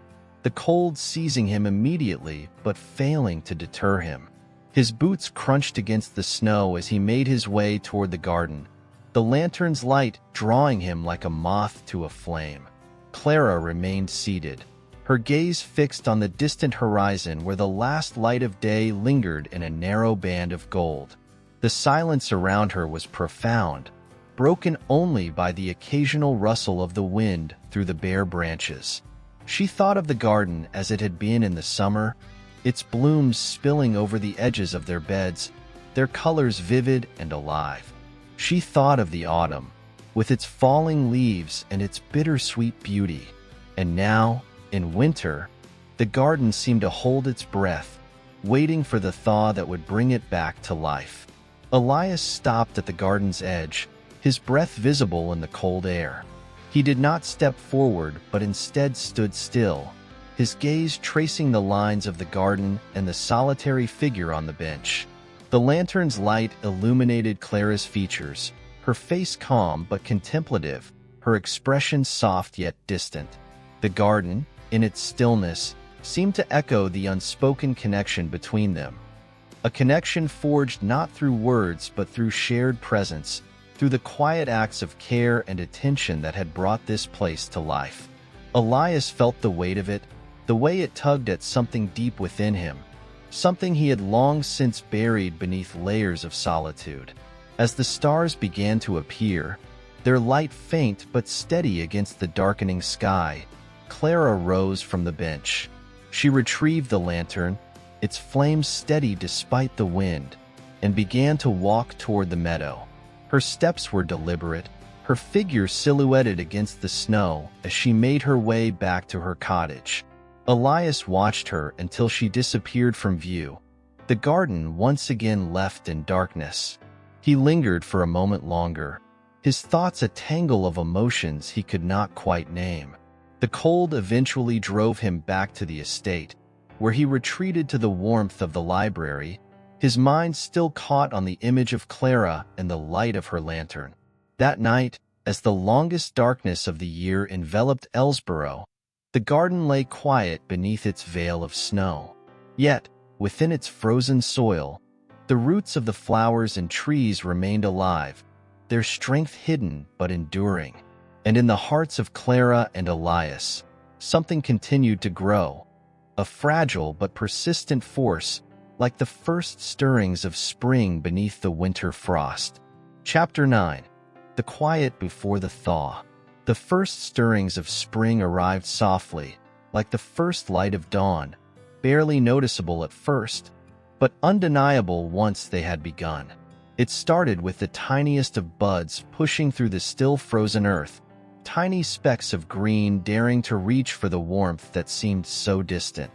the cold seizing him immediately but failing to deter him. His boots crunched against the snow as he made his way toward the garden, the lantern's light drawing him like a moth to a flame. Clara remained seated, her gaze fixed on the distant horizon where the last light of day lingered in a narrow band of gold. The silence around her was profound, broken only by the occasional rustle of the wind through the bare branches. She thought of the garden as it had been in the summer, its blooms spilling over the edges of their beds, their colors vivid and alive. She thought of the autumn, with its falling leaves and its bittersweet beauty. And now, in winter, the garden seemed to hold its breath, waiting for the thaw that would bring it back to life. Elias stopped at the garden's edge, his breath visible in the cold air. He did not step forward, but instead stood still, his gaze tracing the lines of the garden and the solitary figure on the bench. The lantern's light illuminated Clara's features, her face calm but contemplative, her expression soft yet distant. The garden, in its stillness, seemed to echo the unspoken connection between them. A connection forged not through words but through shared presence, through the quiet acts of care and attention that had brought this place to life. Elias felt the weight of it, the way it tugged at something deep within him, something he had long since buried beneath layers of solitude. As the stars began to appear, their light faint but steady against the darkening sky, Clara rose from the bench. She retrieved the lantern, its flames steady despite the wind, and began to walk toward the meadow. Her steps were deliberate, her figure silhouetted against the snow as she made her way back to her cottage. Elias watched her until she disappeared from view, the garden once again left in darkness. He lingered for a moment longer, his thoughts a tangle of emotions he could not quite name. The cold eventually drove him back to the estate, where he retreated to the warmth of the library, his mind still caught on the image of Clara and the light of her lantern. That night, as the longest darkness of the year enveloped Ellsborough, the garden lay quiet beneath its veil of snow. Yet, within its frozen soil, the roots of the flowers and trees remained alive, their strength hidden but enduring. And in the hearts of Clara and Elias, something continued to grow, a fragile but persistent force, like the first stirrings of spring beneath the winter frost. Chapter 9. The Quiet Before the Thaw. The first stirrings of spring arrived softly, like the first light of dawn, barely noticeable at first, but undeniable once they had begun. It started with the tiniest of buds pushing through the still frozen earth, tiny specks of green daring to reach for the warmth that seemed so distant.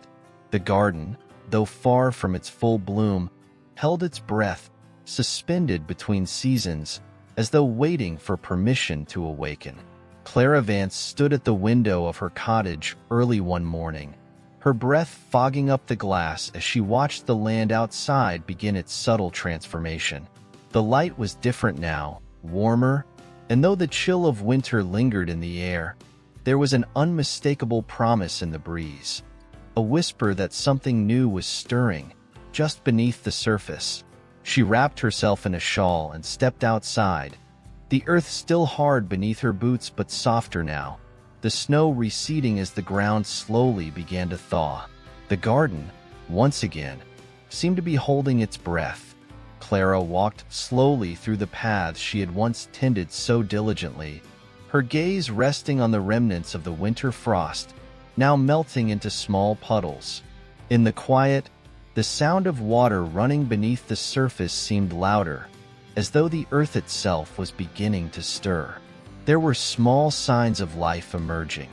The garden, though far from its full bloom, held its breath, suspended between seasons, as though waiting for permission to awaken. Clara Vance stood at the window of her cottage early one morning, her breath fogging up the glass as she watched the land outside begin its subtle transformation. The light was different now, warmer, and though the chill of winter lingered in the air, there was an unmistakable promise in the breeze, a whisper that something new was stirring, just beneath the surface. She wrapped herself in a shawl and stepped outside, the earth still hard beneath her boots but softer now, the snow receding as the ground slowly began to thaw. The garden, once again, seemed to be holding its breath. Clara walked slowly through the paths she had once tended so diligently, her gaze resting on the remnants of the winter frost, now melting into small puddles. In the quiet, the sound of water running beneath the surface seemed louder, as though the earth itself was beginning to stir. There were small signs of life emerging.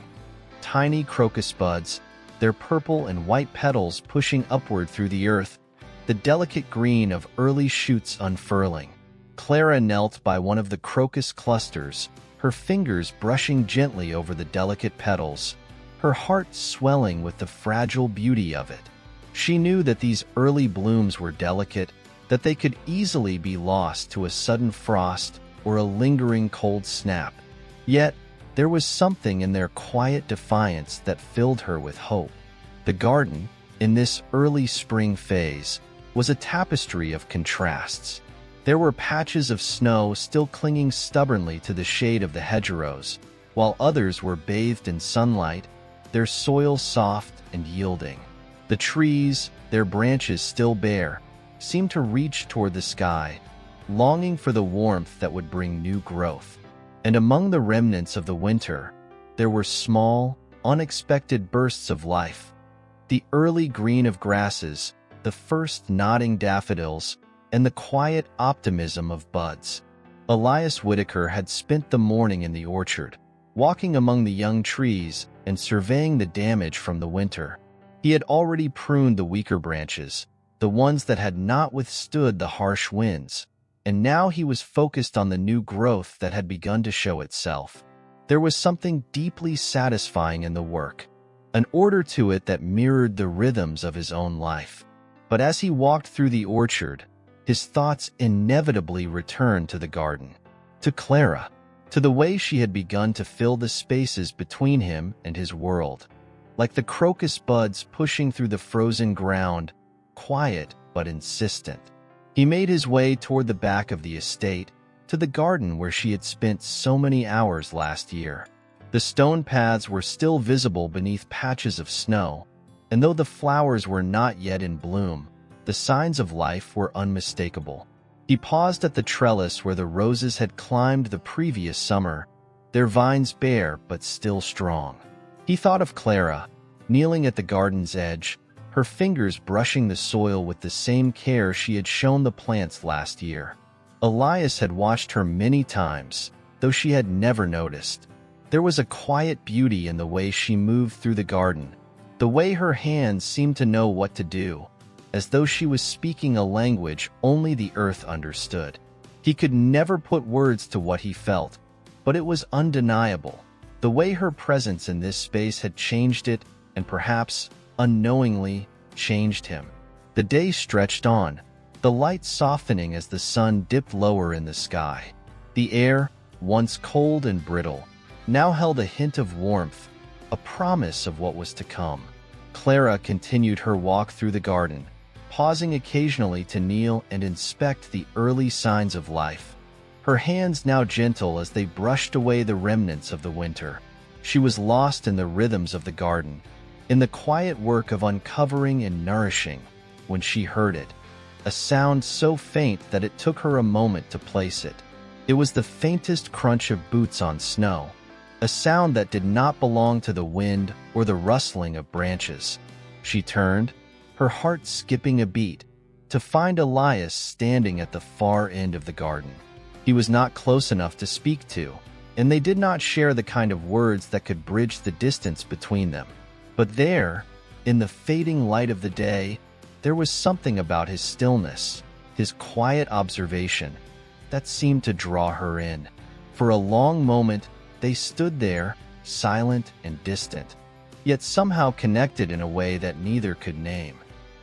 Tiny crocus buds, their purple and white petals pushing upward through the earth, the delicate green of early shoots unfurling. Clara knelt by one of the crocus clusters, her fingers brushing gently over the delicate petals, her heart swelling with the fragile beauty of it. She knew that these early blooms were delicate, that they could easily be lost to a sudden frost or a lingering cold snap. Yet, there was something in their quiet defiance that filled her with hope. The garden, in this early spring phase, was a tapestry of contrasts. There were patches of snow still clinging stubbornly to the shade of the hedgerows, while others were bathed in sunlight, their soil soft and yielding. The trees, their branches still bare, seemed to reach toward the sky, longing for the warmth that would bring new growth. And among the remnants of the winter, there were small, unexpected bursts of life. The early green of grasses, the first nodding daffodils, and the quiet optimism of buds. Elias Whitaker had spent the morning in the orchard, walking among the young trees and surveying the damage from the winter. He had already pruned the weaker branches, the ones that had not withstood the harsh winds, and now he was focused on the new growth that had begun to show itself. There was something deeply satisfying in the work, an order to it that mirrored the rhythms of his own life. But as he walked through the orchard, his thoughts inevitably returned to the garden, to Clara, to the way she had begun to fill the spaces between him and his world. Like the crocus buds pushing through the frozen ground, quiet but insistent. He made his way toward the back of the estate, to the garden where she had spent so many hours last year. The stone paths were still visible beneath patches of snow, and though the flowers were not yet in bloom, the signs of life were unmistakable. He paused at the trellis where the roses had climbed the previous summer, their vines bare but still strong. He thought of Clara, kneeling at the garden's edge, her fingers brushing the soil with the same care she had shown the plants last year. Elias had watched her many times, though she had never noticed. There was a quiet beauty in the way she moved through the garden, the way her hands seemed to know what to do, as though she was speaking a language only the earth understood. He could never put words to what he felt, but it was undeniable. The way her presence in this space had changed it, and perhaps, unknowingly, changed him. The day stretched on, the light softening as the sun dipped lower in the sky. The air, once cold and brittle, now held a hint of warmth, a promise of what was to come. Clara continued her walk through the garden, pausing occasionally to kneel and inspect the early signs of life. Her hands now gentle as they brushed away the remnants of the winter. She was lost in the rhythms of the garden, in the quiet work of uncovering and nourishing, when she heard it, a sound so faint that it took her a moment to place it. It was the faintest crunch of boots on snow, a sound that did not belong to the wind or the rustling of branches. She turned, her heart skipping a beat, to find Elias standing at the far end of the garden. He was not close enough to speak to, and they did not share the kind of words that could bridge the distance between them. But there, in the fading light of the day, there was something about his stillness, his quiet observation, that seemed to draw her in. For a long moment, they stood there, silent and distant, yet somehow connected in a way that neither could name.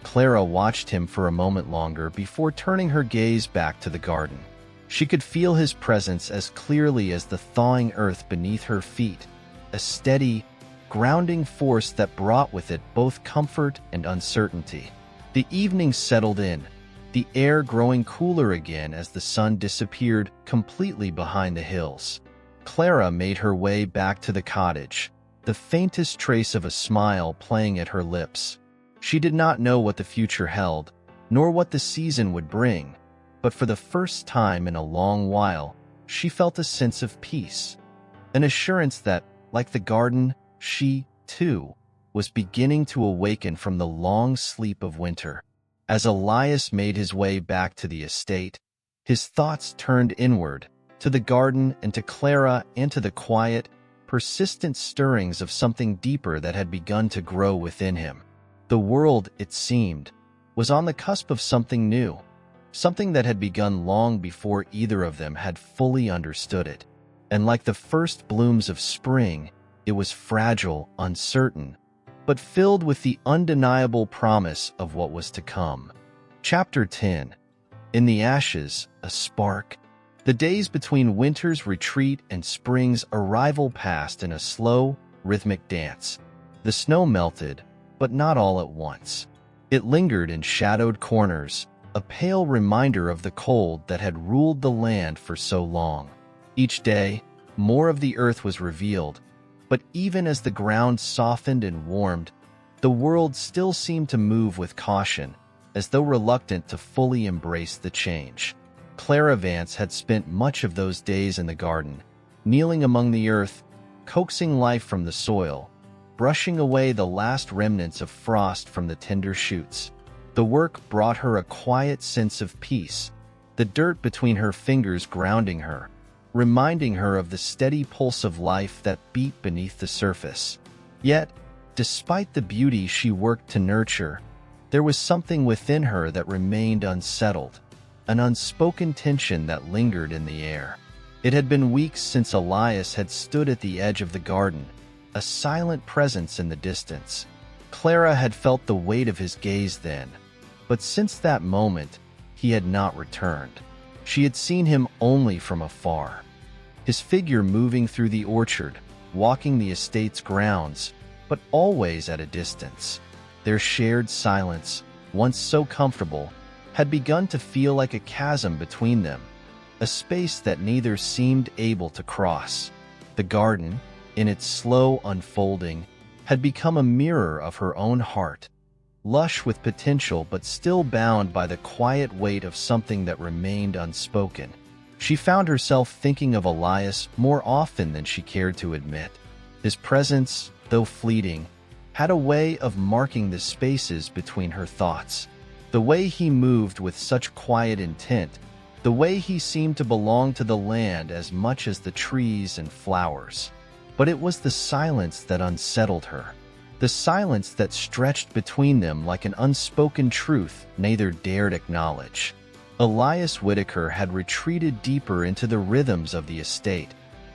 Clara watched him for a moment longer before turning her gaze back to the garden. She could feel his presence as clearly as the thawing earth beneath her feet, a steady, grounding force that brought with it both comfort and uncertainty. The evening settled in, the air growing cooler again as the sun disappeared completely behind the hills. Clara made her way back to the cottage, the faintest trace of a smile playing at her lips. She did not know what the future held, nor what the season would bring, but for the first time in a long while, she felt a sense of peace, an assurance that, like the garden, she, too, was beginning to awaken from the long sleep of winter. As Elias made his way back to the estate, His thoughts turned inward, to the garden and to Clara and to the quiet, persistent stirrings of something deeper that had begun to grow within him. The world, it seemed, was on the cusp of something new, something that had begun long before either of them had fully understood it. And like the first blooms of spring, it was fragile, uncertain, but filled with the undeniable promise of what was to come. Chapter 10. In the ashes, a spark. The days between winter's retreat and spring's arrival passed in a slow, rhythmic dance. The snow melted, but not all at once. It lingered in shadowed corners, a pale reminder of the cold that had ruled the land for so long. Each day, more of the earth was revealed, but even as the ground softened and warmed, the world still seemed to move with caution, as though reluctant to fully embrace the change. Clara Vance had spent much of those days in the garden, kneeling among the earth, coaxing life from the soil, brushing away the last remnants of frost from the tender shoots. The work brought her a quiet sense of peace, the dirt between her fingers grounding her, reminding her of the steady pulse of life that beat beneath the surface. Yet, despite the beauty she worked to nurture, there was something within her that remained unsettled, an unspoken tension that lingered in the air. It had been weeks since Elias had stood at the edge of the garden, a silent presence in the distance. Clara had felt the weight of his gaze then, but since that moment, he had not returned. She had seen him only from afar, his figure moving through the orchard, walking the estate's grounds, but always at a distance. Their shared silence, once so comfortable, had begun to feel like a chasm between them, a space that neither seemed able to cross. The garden, in its slow unfolding, had become a mirror of her own heart, lush with potential but still bound by the quiet weight of something that remained unspoken. She found herself thinking of Elias more often than she cared to admit. His presence, though fleeting, had a way of marking the spaces between her thoughts. The way he moved with such quiet intent, the way he seemed to belong to the land as much as the trees and flowers. But it was the silence that unsettled her, the silence that stretched between them like an unspoken truth neither dared acknowledge. Elias Whitaker had retreated deeper into the rhythms of the estate,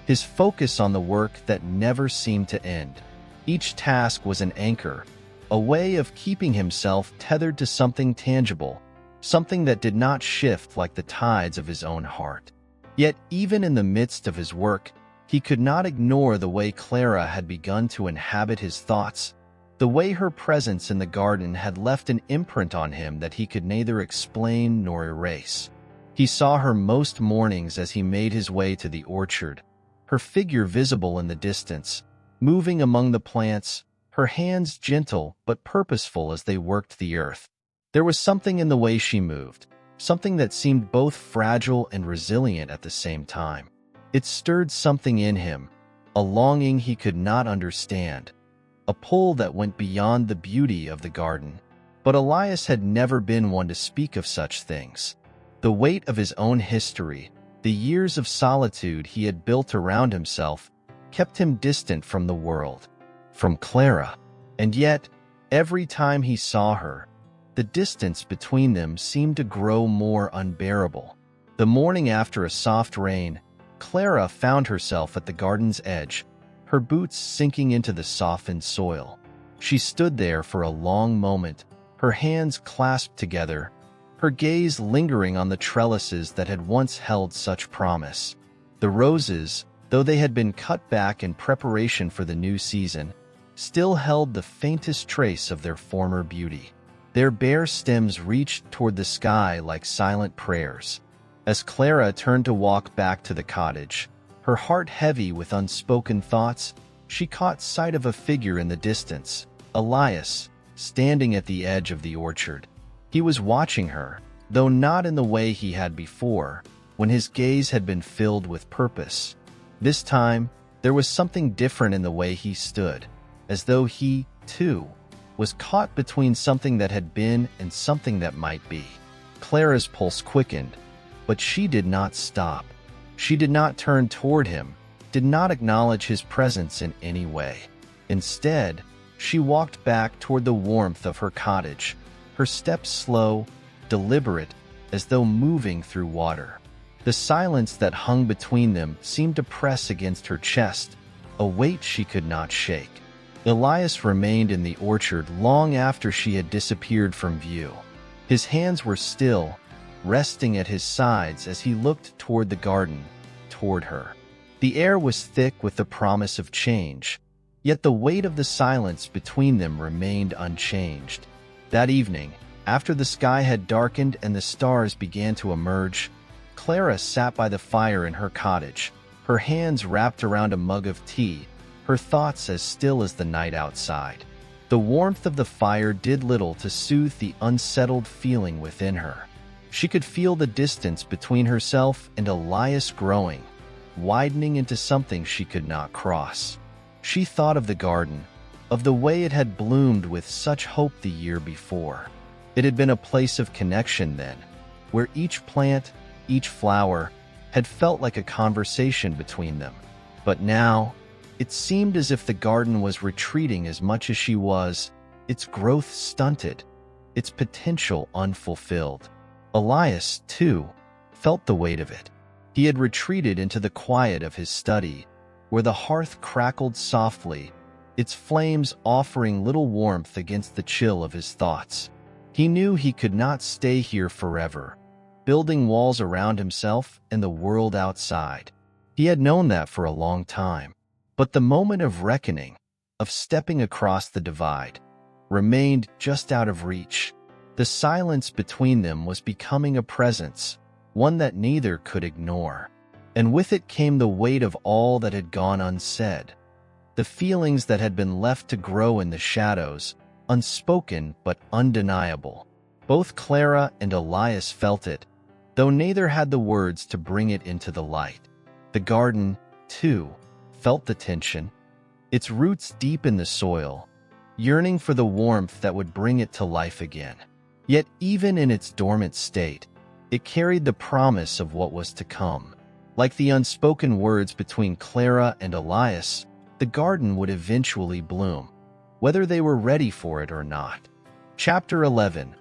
his focus on the work that never seemed to end. Each task was an anchor, a way of keeping himself tethered to something tangible, something that did not shift like the tides of his own heart. Yet even in the midst of his work, he could not ignore the way Clara had begun to inhabit his thoughts, the way her presence in the garden had left an imprint on him that he could neither explain nor erase. He saw her most mornings as he made his way to the orchard, her figure visible in the distance, moving among the plants, her hands gentle but purposeful as they worked the earth. There was something in the way she moved, something that seemed both fragile and resilient at the same time. It stirred something in him, a longing he could not understand, a pull that went beyond the beauty of the garden. But Elias had never been one to speak of such things. The weight of his own history, the years of solitude he had built around himself, kept him distant from the world, from Clara. And yet, every time he saw her, the distance between them seemed to grow more unbearable. The morning after a soft rain, Clara found herself at the garden's edge, her boots sinking into the softened soil. She stood there for a long moment, her hands clasped together, her gaze lingering on the trellises that had once held such promise. The roses, though they had been cut back in preparation for the new season, still held the faintest trace of their former beauty. Their bare stems reached toward the sky like silent prayers. As Clara turned to walk back to the cottage, her heart heavy with unspoken thoughts, she caught sight of a figure in the distance, Elias, standing at the edge of the orchard. He was watching her, though not in the way he had before, when his gaze had been filled with purpose. This time, there was something different in the way he stood, as though he, too, was caught between something that had been and something that might be. Clara's pulse quickened, But she did not stop. She did not turn toward him, did not acknowledge his presence in any way. Instead, she walked back toward the warmth of her cottage, her steps slow, deliberate, as though moving through water. The silence that hung between them seemed to press against her chest, a weight she could not shake. Elias remained in the orchard long after she had disappeared from view. His hands were still, resting at his sides as he looked toward the garden, toward her. The air was thick with the promise of change, yet the weight of the silence between them remained unchanged. That evening, after the sky had darkened and the stars began to emerge, Clara sat by the fire in her cottage, her hands wrapped around a mug of tea, her thoughts as still as the night outside. The warmth of the fire did little to soothe the unsettled feeling within her. She could feel the distance between herself and Elias growing, widening into something she could not cross. She thought of the garden, of the way it had bloomed with such hope the year before. It had been a place of connection then, where each plant, each flower, had felt like a conversation between them. But now, it seemed as if the garden was retreating as much as she was, its growth stunted, its potential unfulfilled. Elias, too, felt the weight of it. He had retreated into the quiet of his study, where the hearth crackled softly, its flames offering little warmth against the chill of his thoughts. He knew he could not stay here forever, building walls around himself and the world outside. He had known that for a long time. But the moment of reckoning, of stepping across the divide, remained just out of reach. The silence between them was becoming a presence, one that neither could ignore. And with it came the weight of all that had gone unsaid, the feelings that had been left to grow in the shadows, unspoken but undeniable. Both Clara and Elias felt it, though neither had the words to bring it into the light. The garden, too, felt the tension, its roots deep in the soil, yearning for the warmth that would bring it to life again. Yet even in its dormant state, it carried the promise of what was to come. Like the unspoken words between Clara and Elias, the garden would eventually bloom, whether they were ready for it or not. Chapter 11.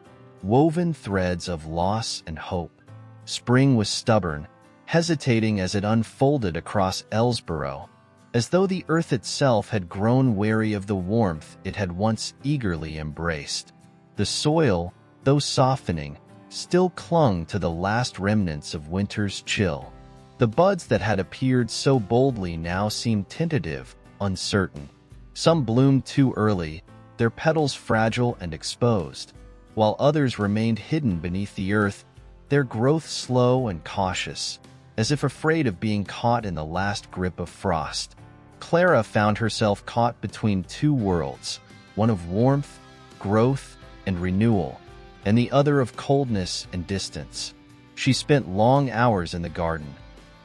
Woven Threads of Loss and Hope. Spring was stubborn, hesitating as it unfolded across Ellsborough, as though the earth itself had grown wary of the warmth it had once eagerly embraced. The soil, though softening, still clung to the last remnants of winter's chill. The buds that had appeared so boldly now seemed tentative, uncertain. Some bloomed too early, their petals fragile and exposed, while others remained hidden beneath the earth, their growth slow and cautious, as if afraid of being caught in the last grip of frost. Clara found herself caught between two worlds, one of warmth, growth, and renewal, and the other of coldness and distance. She spent long hours in the garden,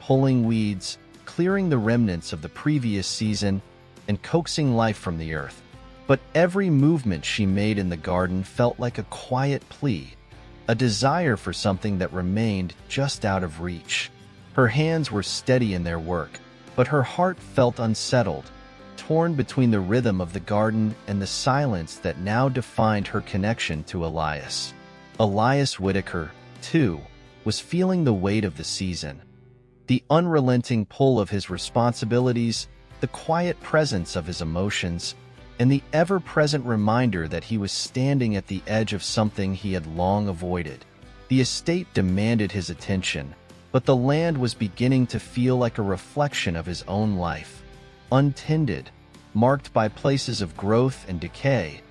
pulling weeds, clearing the remnants of the previous season, and coaxing life from the earth. But every movement she made in the garden felt like a quiet plea, a desire for something that remained just out of reach. Her hands were steady in their work, but her heart felt unsettled, torn between the rhythm of the garden and the silence that now defined her connection to Elias. Elias Whitaker, too, was feeling the weight of the season. The unrelenting pull of his responsibilities, the quiet presence of his emotions, and the ever-present reminder that he was standing at the edge of something he had long avoided. The estate demanded his attention, but the land was beginning to feel like a reflection of his own life, untended, marked by places of growth and decay,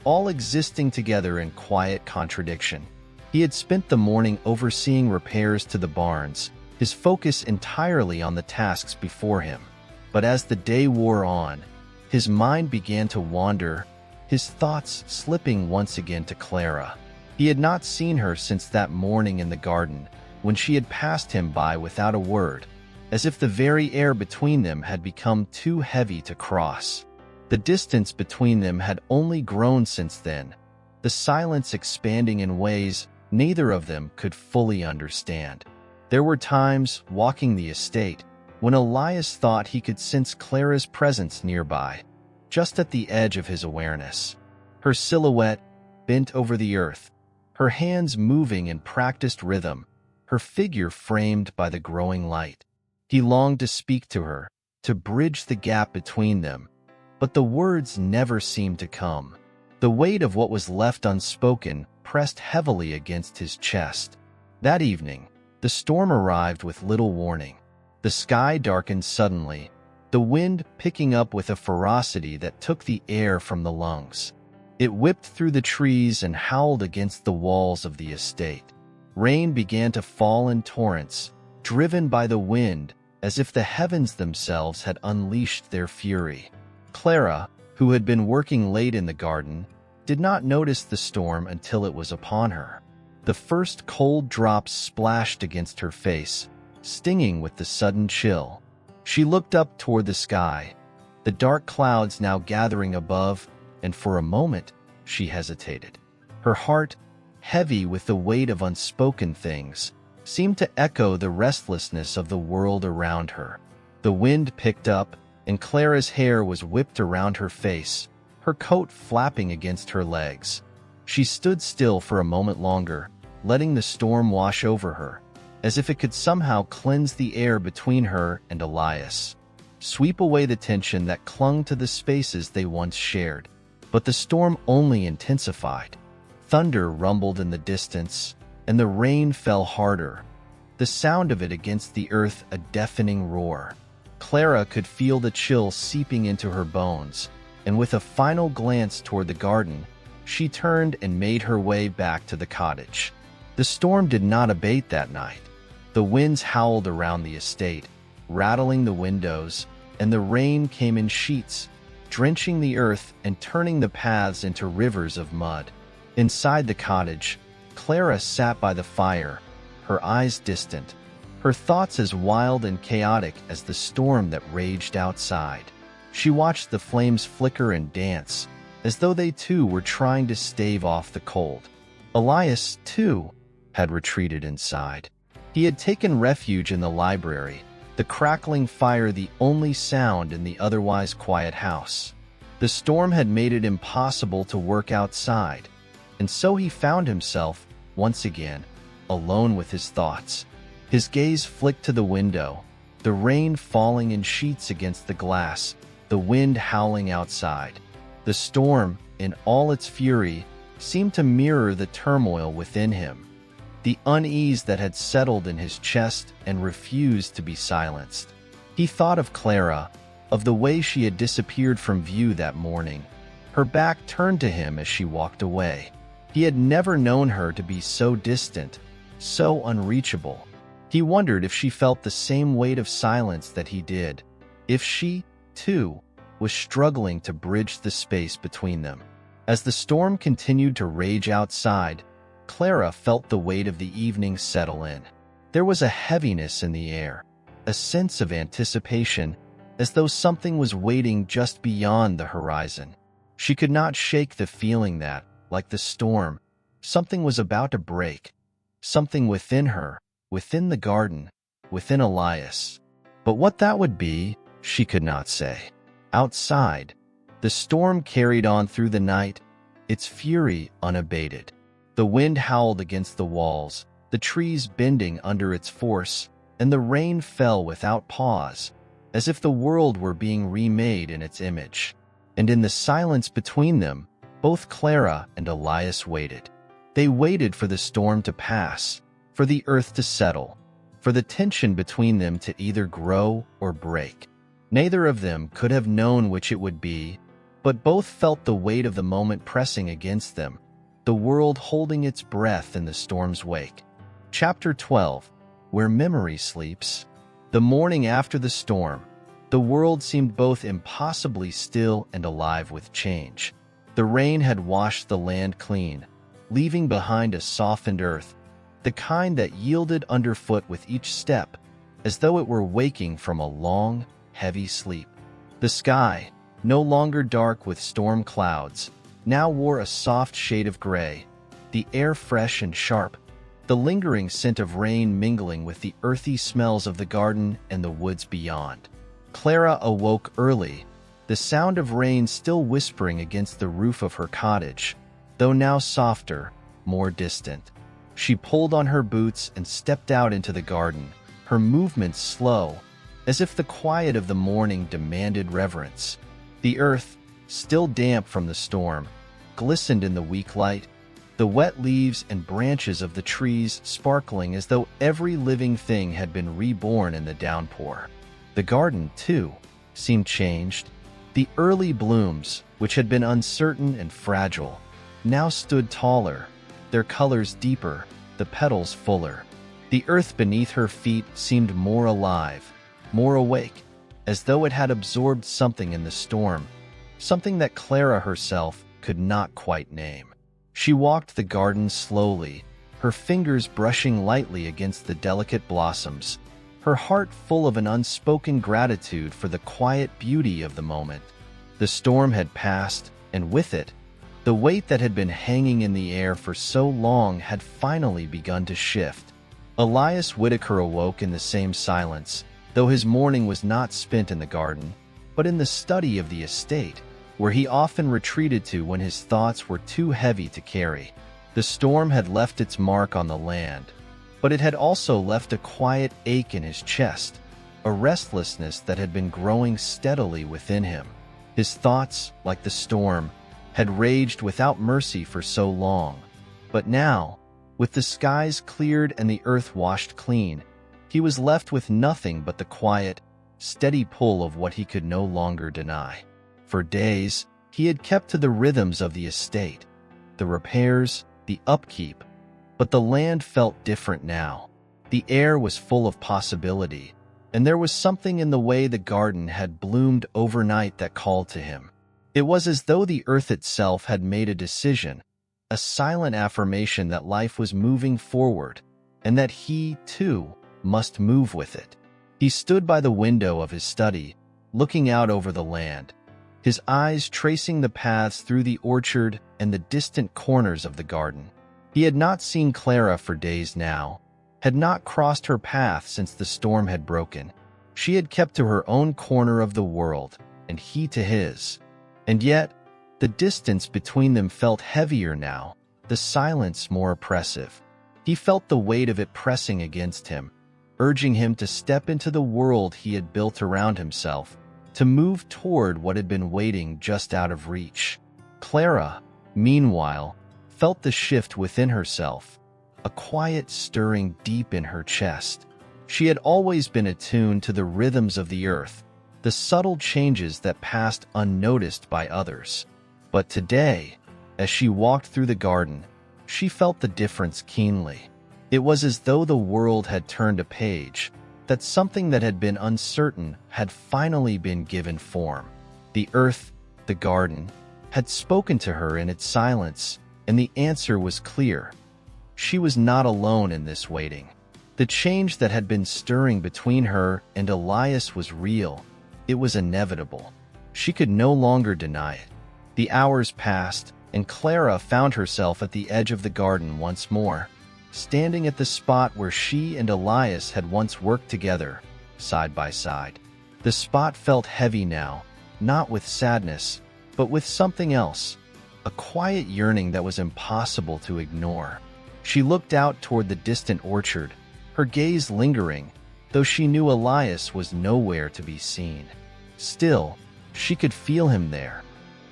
all existing together in quiet contradiction. He had spent the morning overseeing repairs to the barns, his focus entirely on the tasks before him. But as the day wore on, his mind began to wander, his thoughts slipping once again to Clara. He had not seen her since that morning in the garden, when she had passed him by without a word, as if the very air between them had become too heavy to cross. The distance between them had only grown since then, the silence expanding in ways neither of them could fully understand. There were times, walking the estate, when Elias thought he could sense Clara's presence nearby, just at the edge of his awareness. Her silhouette, bent over the earth, her hands moving in practiced rhythm, her figure framed by the growing light. He longed to speak to her, to bridge the gap between them, but the words never seemed to come. The weight of what was left unspoken pressed heavily against his chest. That evening, the storm arrived with little warning. The sky darkened suddenly, the wind picking up with a ferocity that took the air from the lungs. It whipped through the trees and howled against the walls of the estate. Rain began to fall in torrents, driven by the wind, as if the heavens themselves had unleashed their fury. Clara, who had been working late in the garden, did not notice the storm until it was upon her. The first cold drops splashed against her face, stinging with the sudden chill. She looked up toward the sky, the dark clouds now gathering above, and for a moment she hesitated. Her heart, heavy with the weight of unspoken things, seemed to echo the restlessness of the world around her. The wind picked up, and Clara's hair was whipped around her face, her coat flapping against her legs. She stood still for a moment longer, letting the storm wash over her, as if it could somehow cleanse the air between her and Elias, sweep away the tension that clung to the spaces they once shared. But the storm only intensified. Thunder rumbled in the distance, and the rain fell harder, the sound of it against the earth a deafening roar. Clara could feel the chill seeping into her bones, and with a final glance toward the garden, she turned and made her way back to the cottage. The storm did not abate that night. The winds howled around the estate, rattling the windows, and the rain came in sheets, drenching the earth and turning the paths into rivers of mud. Inside the cottage, Clara sat by the fire, her eyes distant, her thoughts as wild and chaotic as the storm that raged outside. She watched the flames flicker and dance, as though they too were trying to stave off the cold. Elias, too, had retreated inside. He had taken refuge in the library, the crackling fire the only sound in the otherwise quiet house. The storm had made it impossible to work outside, and so he found himself, once again, alone with his thoughts. His gaze flicked to the window, the rain falling in sheets against the glass, the wind howling outside. The storm, in all its fury, seemed to mirror the turmoil within him, the unease that had settled in his chest and refused to be silenced. He thought of Clara, of the way she had disappeared from view that morning, her back turned to him as she walked away. He had never known her to be so distant, so unreachable. He wondered if she felt the same weight of silence that he did, if she, too, was struggling to bridge the space between them. As the storm continued to rage outside, Clara felt the weight of the evening settle in. There was a heaviness in the air, a sense of anticipation, as though something was waiting just beyond the horizon. She could not shake the feeling that, like the storm, something was about to break, something within her, within the garden, within Elias. But what that would be, she could not say. Outside, the storm carried on through the night, its fury unabated. The wind howled against the walls, the trees bending under its force, and the rain fell without pause, as if the world were being remade in its image. And in the silence between them, both Clara and Elias waited. They waited for the storm to pass, for the earth to settle, for the tension between them to either grow or break. Neither of them could have known which it would be, but both felt the weight of the moment pressing against them, the world holding its breath in the storm's wake. Chapter 12, Where Memory Sleeps. The morning after the storm, the world seemed both impossibly still and alive with change. The rain had washed the land clean, leaving behind a softened earth, the kind that yielded underfoot with each step, as though it were waking from a long, heavy sleep. The sky, no longer dark with storm clouds, now wore a soft shade of gray, the air fresh and sharp, the the lingering scent of rain mingling with the earthy smells of the garden and the woods beyond. Clara awoke early, the sound of rain still whispering against the roof of her cottage, though now softer, more distant. She pulled on her boots and stepped out into the garden, her movements slow, as if the quiet of the morning demanded reverence. The earth, still damp from the storm, glistened in the weak light, the wet leaves and branches of the trees sparkling as though every living thing had been reborn in the downpour. The garden, too, seemed changed. The early blooms, which had been uncertain and fragile, now stood taller, their colors deeper, the petals fuller. The earth beneath her feet seemed more alive, more awake, as though it had absorbed something in the storm, something that Clara herself could not quite name. She walked the garden slowly, her fingers brushing lightly against the delicate blossoms, her heart full of an unspoken gratitude for the quiet beauty of the moment. The storm had passed, and with it, the weight that had been hanging in the air for so long had finally begun to shift. Elias Whitaker awoke in the same silence, though his morning was not spent in the garden, but in the study of the estate, where he often retreated to when his thoughts were too heavy to carry. The storm had left its mark on the land, but it had also left a quiet ache in his chest, a restlessness that had been growing steadily within him. His thoughts, like the storm, had raged without mercy for so long, but now, with the skies cleared and the earth washed clean, he was left with nothing but the quiet, steady pull of what he could no longer deny. For days, he had kept to the rhythms of the estate, the repairs, the upkeep, but the land felt different now. The air was full of possibility, and there was something in the way the garden had bloomed overnight that called to him. It was as though the earth itself had made a decision, a silent affirmation that life was moving forward, and that he, too, must move with it. He stood by the window of his study, looking out over the land, his eyes tracing the paths through the orchard and the distant corners of the garden. He had not seen Clara for days now, had not crossed her path since the storm had broken. She had kept to her own corner of the world, and he to his. And yet, the distance between them felt heavier now, the silence more oppressive. He felt the weight of it pressing against him, urging him to step into the world he had built around himself, to move toward what had been waiting just out of reach. Clara, meanwhile, felt the shift within herself, a quiet stirring deep in her chest. She had always been attuned to the rhythms of the earth, the subtle changes that passed unnoticed by others. But today, as she walked through the garden, she felt the difference keenly. It was as though the world had turned a page, that something that had been uncertain had finally been given form. The earth, the garden, had spoken to her in its silence, and the answer was clear. She was not alone in this waiting. The change that had been stirring between her and Elias was real. It was inevitable. She could no longer deny it. The hours passed, and Clara found herself at the edge of the garden once more, standing at the spot where she and Elias had once worked together, side by side. The spot felt heavy now, not with sadness, but with something else, a quiet yearning that was impossible to ignore. She looked out toward the distant orchard, her gaze lingering, though she knew Elias was nowhere to be seen. Still, she could feel him there,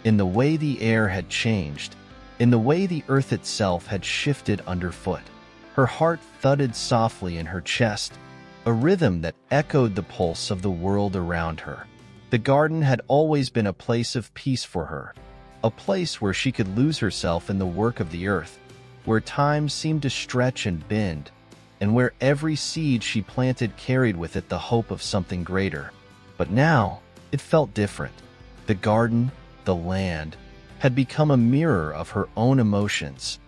in the way the air had changed, in the way the earth itself had shifted underfoot. Her heart thudded softly in her chest, a rhythm that echoed the pulse of the world around her. The garden had always been a place of peace for her, a place where she could lose herself in the work of the earth, where time seemed to stretch and bend, and where every seed she planted carried with it the hope of something greater. But now, it felt different. The garden, the land, had become a mirror of her own emotions,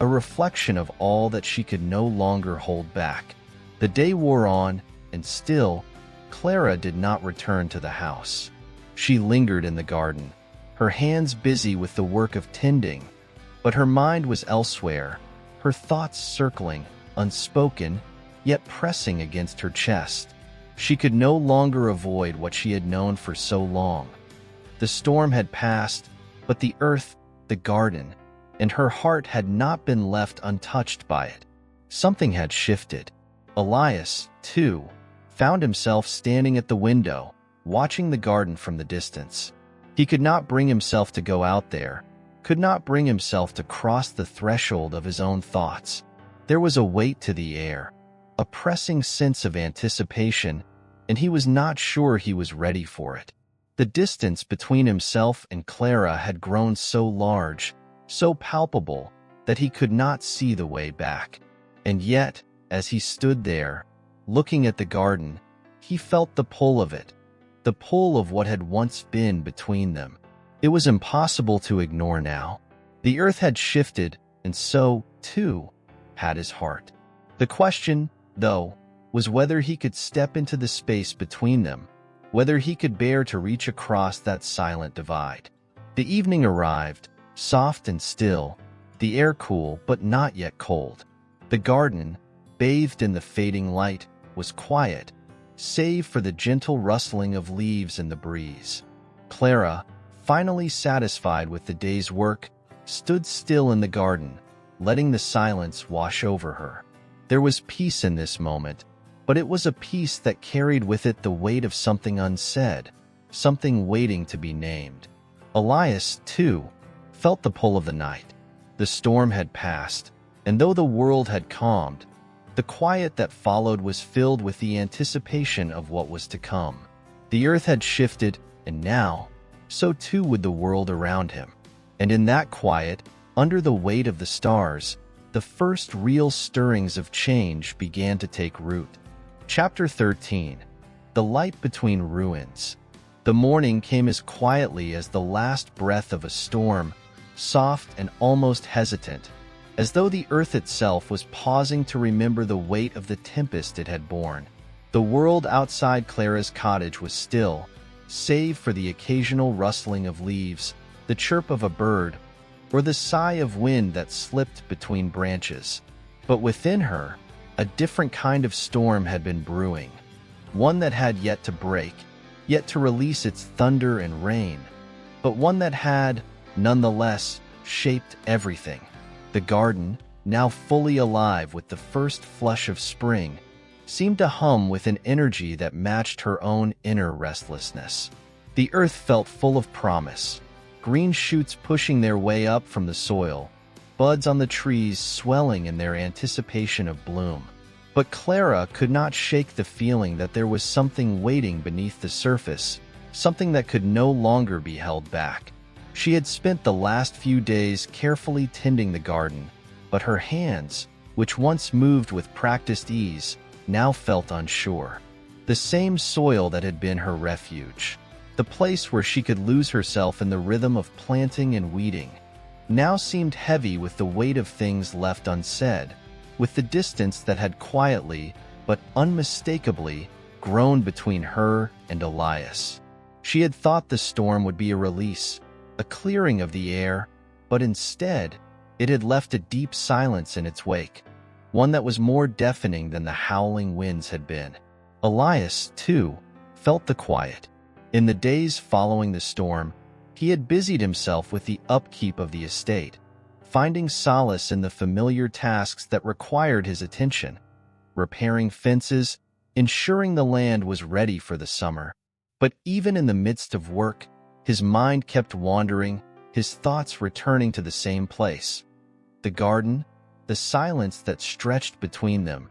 a reflection of all that she could no longer hold back. The day wore on, and still, Clara did not return to the house. She lingered in the garden, her hands busy with the work of tending, but her mind was elsewhere, her thoughts circling, unspoken, yet pressing against her chest. She could no longer avoid what she had known for so long. The storm had passed, but the earth, the garden, and her heart had not been left untouched by it. Something had shifted. Elias, too, found himself standing at the window, watching the garden from the distance. He could not bring himself to go out there, could not bring himself to cross the threshold of his own thoughts. There was a weight to the air, a pressing sense of anticipation, and he was not sure he was ready for it. The distance between himself and Clara had grown so large, so palpable, that he could not see the way back. And yet, as he stood there, looking at the garden, he felt the pull of it, the pull of what had once been between them. It was impossible to ignore now. The earth had shifted, and so, too, had his heart. The question, though, was whether he could step into the space between them, whether he could bear to reach across that silent divide. The evening arrived, soft and still, the air cool but not yet cold. The garden, bathed in the fading light, was quiet, save for the gentle rustling of leaves in the breeze. Clara, finally satisfied with the day's work, stood still in the garden, letting the silence wash over her. There was peace in this moment, but it was a peace that carried with it the weight of something unsaid, something waiting to be named. Elias, too, felt the pull of the night. The storm had passed, and though the world had calmed, the quiet that followed was filled with the anticipation of what was to come. The earth had shifted, and now, so too would the world around him. And in that quiet, under the weight of the stars, the first real stirrings of change began to take root. Chapter 13. The Light Between Ruins. The morning came as quietly as the last breath of a storm, soft and almost hesitant, as though the earth itself was pausing to remember the weight of the tempest it had borne. The world outside Clara's cottage was still, save for the occasional rustling of leaves, the chirp of a bird, or the sigh of wind that slipped between branches. But within her, a different kind of storm had been brewing, one that had yet to break, yet to release its thunder and rain, but one that had, nonetheless, shaped everything. The garden, now fully alive with the first flush of spring, seemed to hum with an energy that matched her own inner restlessness. The earth felt full of promise, green shoots pushing their way up from the soil, buds on the trees swelling in their anticipation of bloom. But Clara could not shake the feeling that there was something waiting beneath the surface, something that could no longer be held back. She had spent the last few days carefully tending the garden, but her hands, which once moved with practiced ease, now felt unsure. The same soil that had been her refuge, the place where she could lose herself in the rhythm of planting and weeding, now seemed heavy with the weight of things left unsaid, with the distance that had quietly, but unmistakably, grown between her and Elias. She had thought the storm would be a release, a clearing of the air, but instead, it had left a deep silence in its wake, one that was more deafening than the howling winds had been. Elias, too, felt the quiet. In the days following the storm, he had busied himself with the upkeep of the estate, finding solace in the familiar tasks that required his attention, repairing fences, ensuring the land was ready for the summer. But even in the midst of work, his mind kept wandering, his thoughts returning to the same place. The garden, the silence that stretched between them,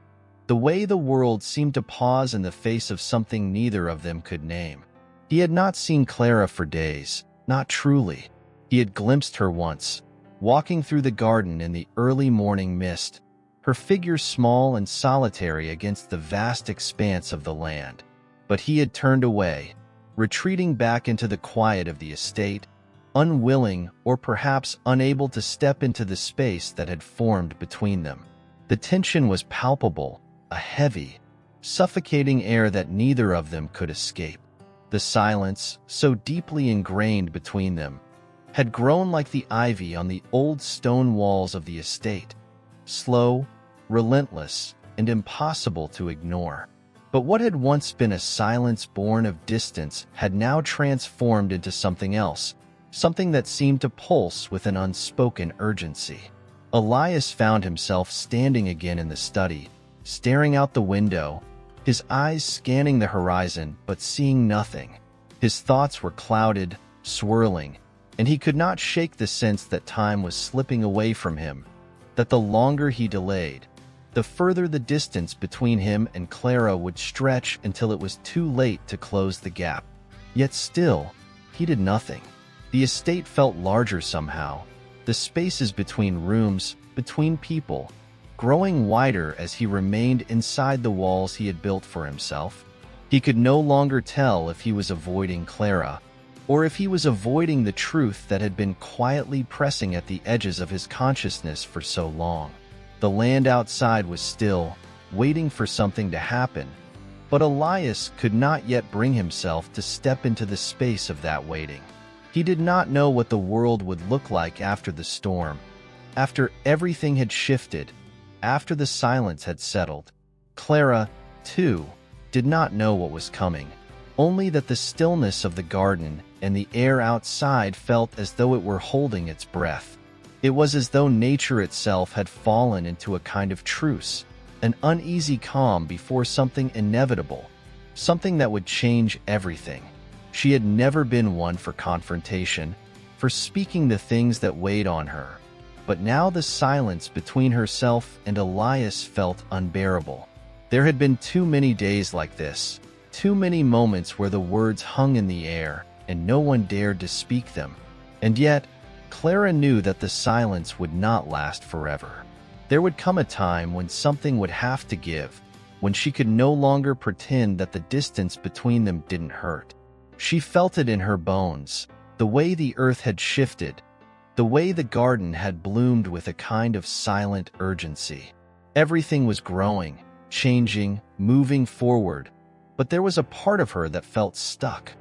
the way the world seemed to pause in the face of something neither of them could name. He had not seen Clara for days, not truly. He had glimpsed her once, walking through the garden in the early morning mist, her figure small and solitary against the vast expanse of the land. But he had turned away, retreating back into the quiet of the estate, unwilling or perhaps unable to step into the space that had formed between them. The tension was palpable, a heavy, suffocating air that neither of them could escape. The silence, so deeply ingrained between them, had grown like the ivy on the old stone walls of the estate, slow, relentless, and impossible to ignore. But what had once been a silence born of distance had now transformed into something else, something that seemed to pulse with an unspoken urgency. Elias found himself standing again in the study, staring out the window, his eyes scanning the horizon but seeing nothing. His thoughts were clouded, swirling, and he could not shake the sense that time was slipping away from him, that the longer he delayed, the further the distance between him and Clara would stretch until it was too late to close the gap. Yet still, he did nothing. The estate felt larger somehow, the spaces between rooms, between people, growing wider as he remained inside the walls he had built for himself. He could no longer tell if he was avoiding Clara, or if he was avoiding the truth that had been quietly pressing at the edges of his consciousness for so long. The land outside was still, waiting for something to happen, but Elias could not yet bring himself to step into the space of that waiting. He did not know what the world would look like after the storm, after everything had shifted, after the silence had settled. Clara, too, did not know what was coming, only that the stillness of the garden and the air outside felt as though it were holding its breath. It was as though nature itself had fallen into a kind of truce, an uneasy calm before something inevitable, something that would change everything. She had never been one for confrontation, for speaking the things that weighed on her, but now the silence between herself and Elias felt unbearable. There had been too many days like this, too many moments where the words hung in the air and no one dared to speak them. And yet, Clara knew that the silence would not last forever. There would come a time when something would have to give, when she could no longer pretend that the distance between them didn't hurt. She felt it in her bones, the way the earth had shifted, the way the garden had bloomed with a kind of silent urgency. Everything was growing, changing, moving forward, but there was a part of her that felt stuck,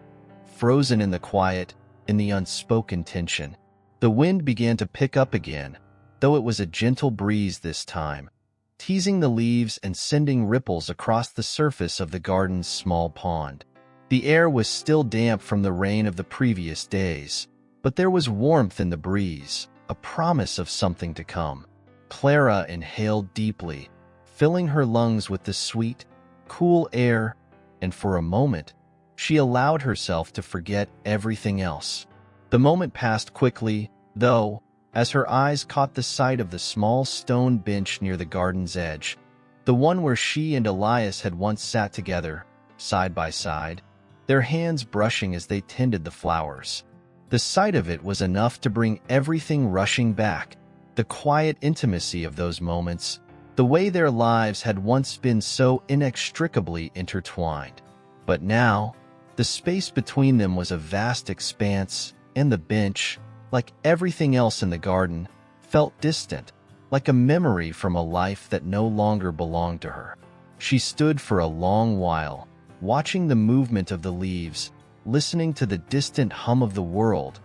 frozen in the quiet, in the unspoken tension. The wind began to pick up again, though it was a gentle breeze this time, teasing the leaves and sending ripples across the surface of the garden's small pond. The air was still damp from the rain of the previous days, but there was warmth in the breeze, a promise of something to come. Clara inhaled deeply, filling her lungs with the sweet, cool air, and for a moment, she allowed herself to forget everything else. The moment passed quickly, though, as her eyes caught the sight of the small stone bench near the garden's edge, the one where she and Elias had once sat together, side by side, their hands brushing as they tended the flowers. The sight of it was enough to bring everything rushing back, the quiet intimacy of those moments, the way their lives had once been so inextricably intertwined. But now, the space between them was a vast expanse, and the bench, like everything else in the garden, felt distant, like a memory from a life that no longer belonged to her. She stood for a long while, watching the movement of the leaves, listening to the distant hum of the world,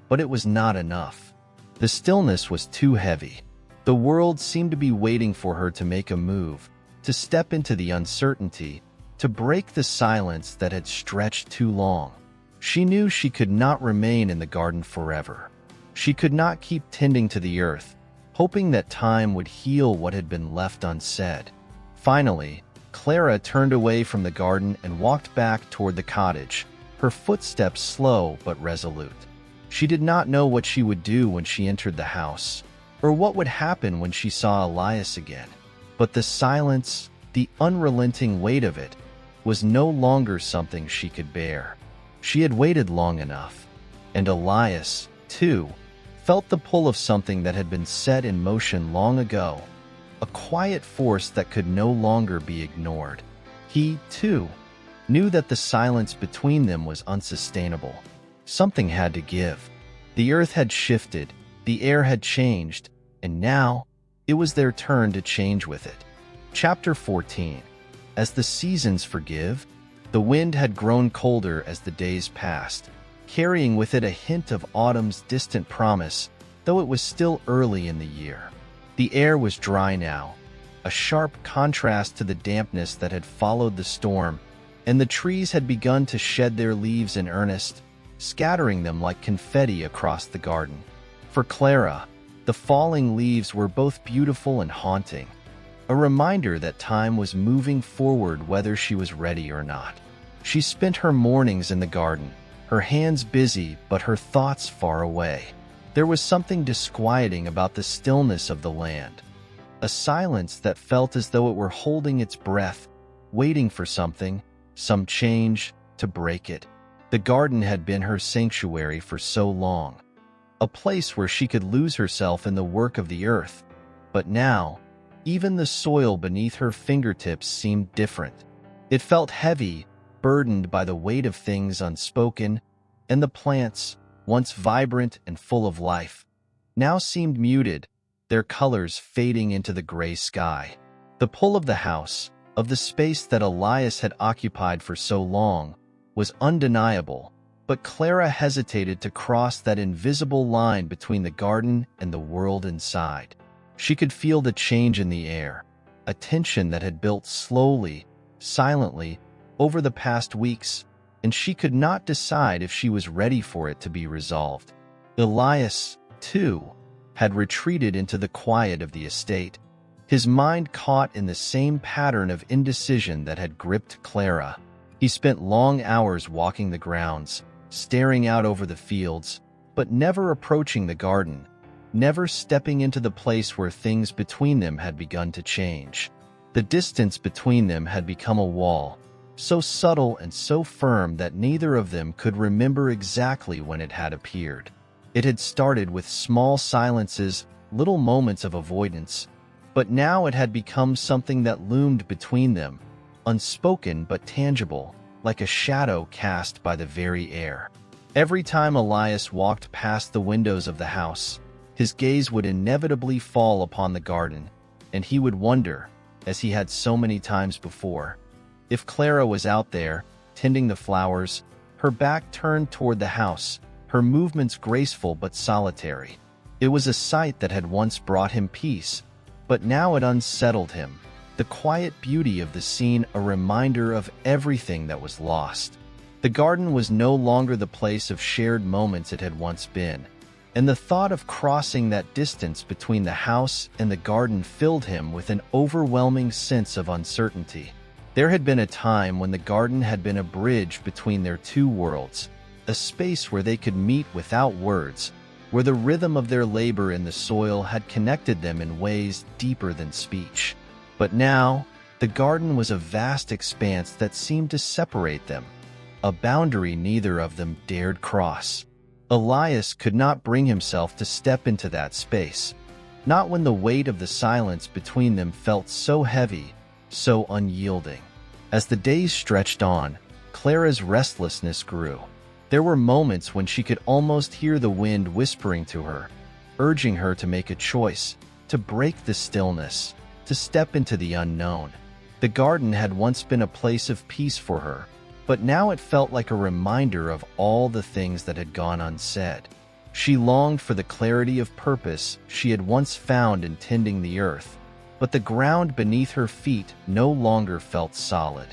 but it was not enough. The stillness was too heavy. The world seemed to be waiting for her to make a move, to step into the uncertainty, to break the silence that had stretched too long. She knew she could not remain in the garden forever. She could not keep tending to the earth, hoping that time would heal what had been left unsaid. Finally, Clara turned away from the garden and walked back toward the cottage, her footsteps slow but resolute. She did not know what she would do when she entered the house, or what would happen when she saw Elias again. But the silence, the unrelenting weight of it, was no longer something she could bear. She had waited long enough, and Elias, too, felt the pull of something that had been set in motion long ago, a quiet force that could no longer be ignored. He, too, knew that the silence between them was unsustainable. Something had to give. The earth had shifted, the air had changed, and now it was their turn to change with it. Chapter 14. As the seasons forgive, the wind had grown colder as the days passed, carrying with it a hint of autumn's distant promise, though it was still early in the year. The air was dry now, a sharp contrast to the dampness that had followed the storm, and the trees had begun to shed their leaves in earnest, scattering them like confetti across the garden. For Clara, the falling leaves were both beautiful and haunting, a reminder that time was moving forward whether she was ready or not. She spent her mornings in the garden, her hands busy but her thoughts far away. There was something disquieting about the stillness of the land, a silence that felt as though it were holding its breath, waiting for something, some change, to break it. The garden had been her sanctuary for so long, a place where she could lose herself in the work of the earth. But now, even the soil beneath her fingertips seemed different. It felt heavy, burdened by the weight of things unspoken, and the plants, once vibrant and full of life, now seemed muted, their colors fading into the gray sky. The pull of the house, of the space that Elias had occupied for so long, was undeniable, but Clara hesitated to cross that invisible line between the garden and the world inside. She could feel the change in the air, a tension that had built slowly, silently, over the past weeks, and she could not decide if she was ready for it to be resolved. Elias, too, had retreated into the quiet of the estate, his mind caught in the same pattern of indecision that had gripped Clara. He spent long hours walking the grounds, staring out over the fields, but never approaching the garden, never stepping into the place where things between them had begun to change. The distance between them had become a wall, so subtle and so firm that neither of them could remember exactly when it had appeared. It had started with small silences, little moments of avoidance, but now it had become something that loomed between them, unspoken but tangible, like a shadow cast by the very air. Every time Elias walked past the windows of the house, his gaze would inevitably fall upon the garden, and he would wonder, as he had so many times before, if Clara was out there, tending the flowers, her back turned toward the house, her movements graceful but solitary. It was a sight that had once brought him peace, but now it unsettled him, the quiet beauty of the scene a reminder of everything that was lost. The garden was no longer the place of shared moments it had once been, and the thought of crossing that distance between the house and the garden filled him with an overwhelming sense of uncertainty. There had been a time when the garden had been a bridge between their two worlds, a space where they could meet without words, where the rhythm of their labor in the soil had connected them in ways deeper than speech. But now, the garden was a vast expanse that seemed to separate them, a boundary neither of them dared cross. Elias could not bring himself to step into that space, not when the weight of the silence between them felt so heavy, so unyielding. As the days stretched on, Clara's restlessness grew. There were moments when she could almost hear the wind whispering to her, urging her to make a choice, to break the stillness, to step into the unknown. The garden had once been a place of peace for her, but now it felt like a reminder of all the things that had gone unsaid. She longed for the clarity of purpose she had once found in tending the earth, but the ground beneath her feet no longer felt solid.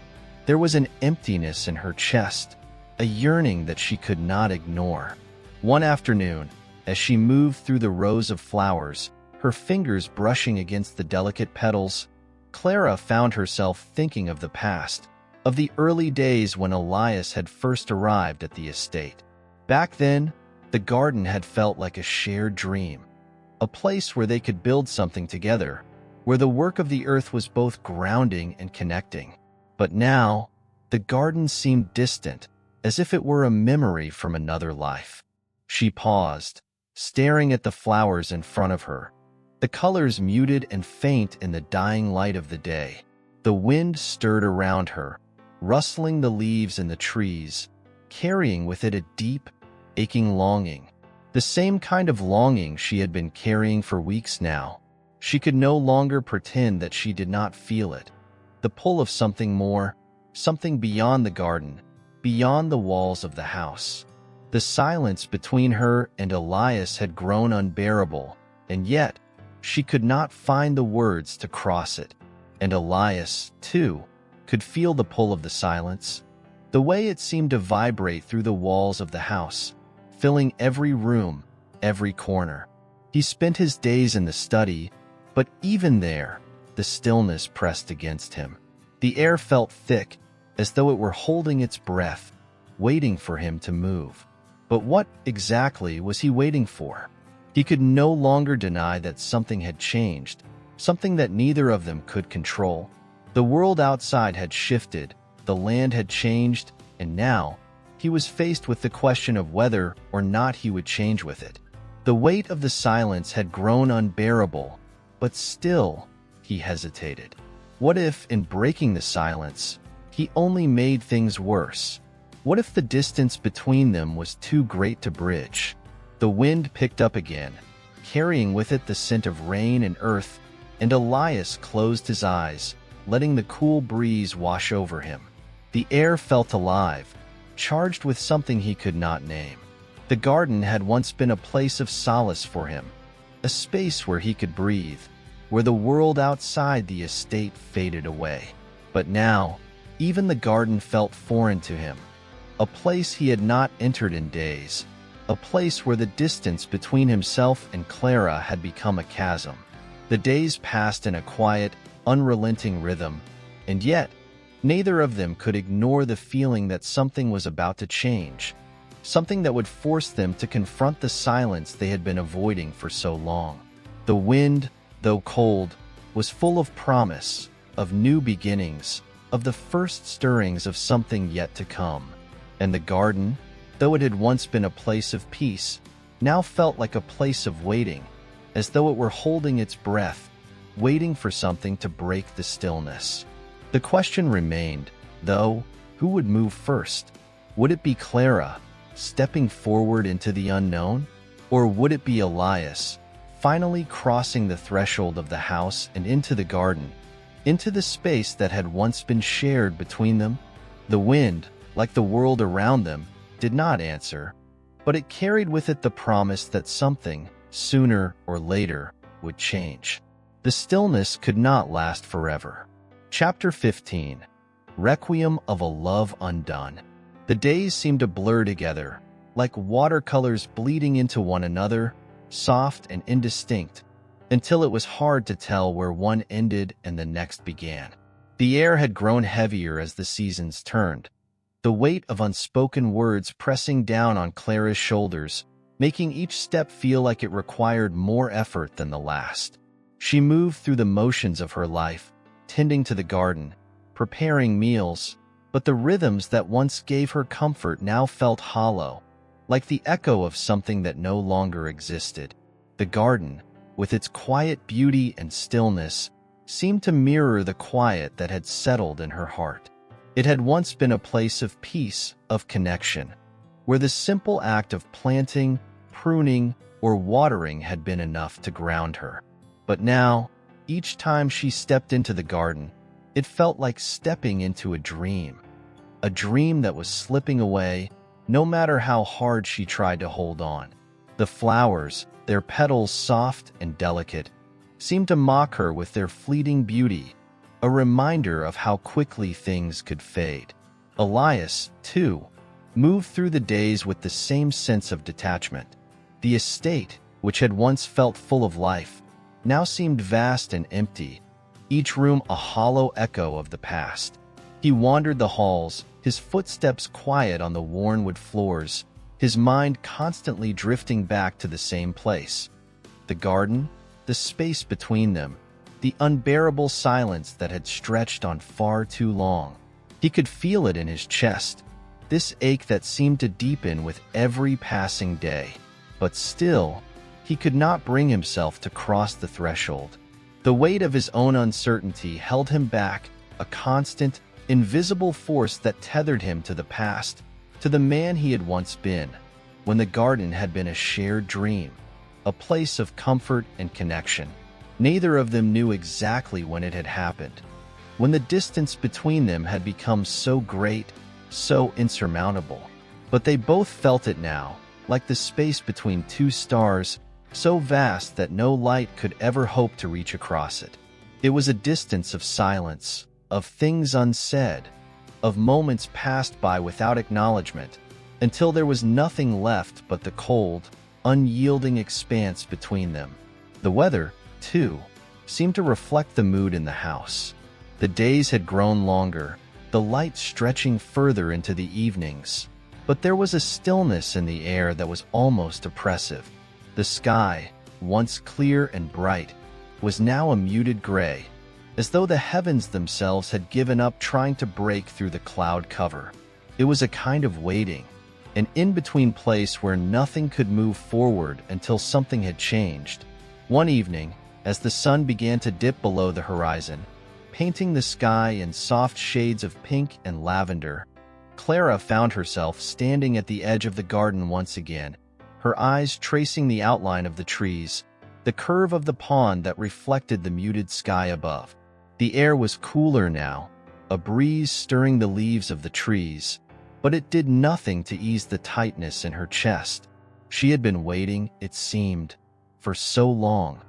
There was an emptiness in her chest, a yearning that she could not ignore. One afternoon, as she moved through the rows of flowers, her fingers brushing against the delicate petals, Clara found herself thinking of the past, of the early days when Elias had first arrived at the estate. Back then, the garden had felt like a shared dream, a place where they could build something together, where the work of the earth was both grounding and connecting. But now, the garden seemed distant, as if it were a memory from another life. She paused, staring at the flowers in front of her, the colors muted and faint in the dying light of the day. The wind stirred around her, rustling the leaves in the trees, carrying with it a deep, aching longing, the same kind of longing she had been carrying for weeks now. She could no longer pretend that she did not feel it, the pull of something more, something beyond the garden, beyond the walls of the house. The silence between her and Elias had grown unbearable, and yet she could not find the words to cross it. and Elias, too, could feel the pull of the silence, the way it seemed to vibrate through the walls of the house, filling every room, every corner. He spent his days in the study, but even there, the stillness pressed against him. The air felt thick, as though it were holding its breath, waiting for him to move. But what exactly was he waiting for? He could no longer deny that something had changed, something that neither of them could control. The world outside had shifted, the land had changed, and now he was faced with the question of whether or not he would change with it. The weight of the silence had grown unbearable, but still he hesitated. What if, in breaking the silence, he only made things worse? What if the distance between them was too great to bridge? The wind picked up again, carrying with it the scent of rain and earth, and Elias closed his eyes, letting the cool breeze wash over him. The air felt alive, charged with something he could not name. The garden had once been a place of solace for him, a space where he could breathe, where the world outside the estate faded away. But now, even the garden felt foreign to him, a place he had not entered in days, a place where the distance between himself and Clara had become a chasm. The days passed in a quiet, unrelenting rhythm, and yet, neither of them could ignore the feeling that something was about to change, something that would force them to confront the silence they had been avoiding for so long. The wind, though cold, was full of promise, of new beginnings, of the first stirrings of something yet to come. And the garden, though it had once been a place of peace, now felt like a place of waiting, as though it were holding its breath, waiting for something to break the stillness. The question remained, though, who would move first? Would it be Clara, stepping forward into the unknown? Or would it be Elias, finally crossing the threshold of the house and into the garden, into the space that had once been shared between them? The wind, like the world around them, did not answer, but it carried with it the promise that something, sooner or later, would change. The stillness could not last forever. Chapter 15. Requiem of a Love Undone. The days seemed to blur together, like watercolors bleeding into one another, soft and indistinct, until it was hard to tell where one ended and the next began. The air had grown heavier as the seasons turned, the weight of unspoken words pressing down on Clara's shoulders, making each step feel like it required more effort than the last. She moved through the motions of her life, tending to the garden, preparing meals, but the rhythms that once gave her comfort now felt hollow, like the echo of something that no longer existed. The garden, with its quiet beauty and stillness, seemed to mirror the quiet that had settled in her heart. It had once been a place of peace, of connection, where the simple act of planting, pruning, or watering had been enough to ground her. But now, each time she stepped into the garden, it felt like stepping into a dream that was slipping away, no matter how hard she tried to hold on. The flowers, their petals soft and delicate, seemed to mock her with their fleeting beauty, a reminder of how quickly things could fade. Elias, too, moved through the days with the same sense of detachment. The estate, which had once felt full of life, now seemed vast and empty, each room a hollow echo of the past. He wandered the halls, his footsteps quiet on the worn wood floors, his mind constantly drifting back to the same place. The garden, the space between them, the unbearable silence that had stretched on far too long. He could feel it in his chest, this ache that seemed to deepen with every passing day. But still, he could not bring himself to cross the threshold. The weight of his own uncertainty held him back, a constant, invisible force that tethered him to the past, to the man he had once been, when the garden had been a shared dream, a place of comfort and connection. Neither of them knew exactly when it had happened, when the distance between them had become so great, so insurmountable. But they both felt it now, like the space between two stars, so vast that no light could ever hope to reach across it. It was a distance of silence, of things unsaid, of moments passed by without acknowledgement, until there was nothing left but the cold, unyielding expanse between them. The weather, too, seemed to reflect the mood in the house. The days had grown longer, the light stretching further into the evenings, but there was a stillness in the air that was almost oppressive. The sky, once clear and bright, was now a muted gray, as though the heavens themselves had given up trying to break through the cloud cover. It was a kind of waiting, an in-between place where nothing could move forward until something had changed. One evening, as the sun began to dip below the horizon, painting the sky in soft shades of pink and lavender, Clara found herself standing at the edge of the garden once again, her eyes tracing the outline of the trees, the curve of the pond that reflected the muted sky above. The air was cooler now, a breeze stirring the leaves of the trees, but it did nothing to ease the tightness in her chest. She had been waiting, it seemed, for so long,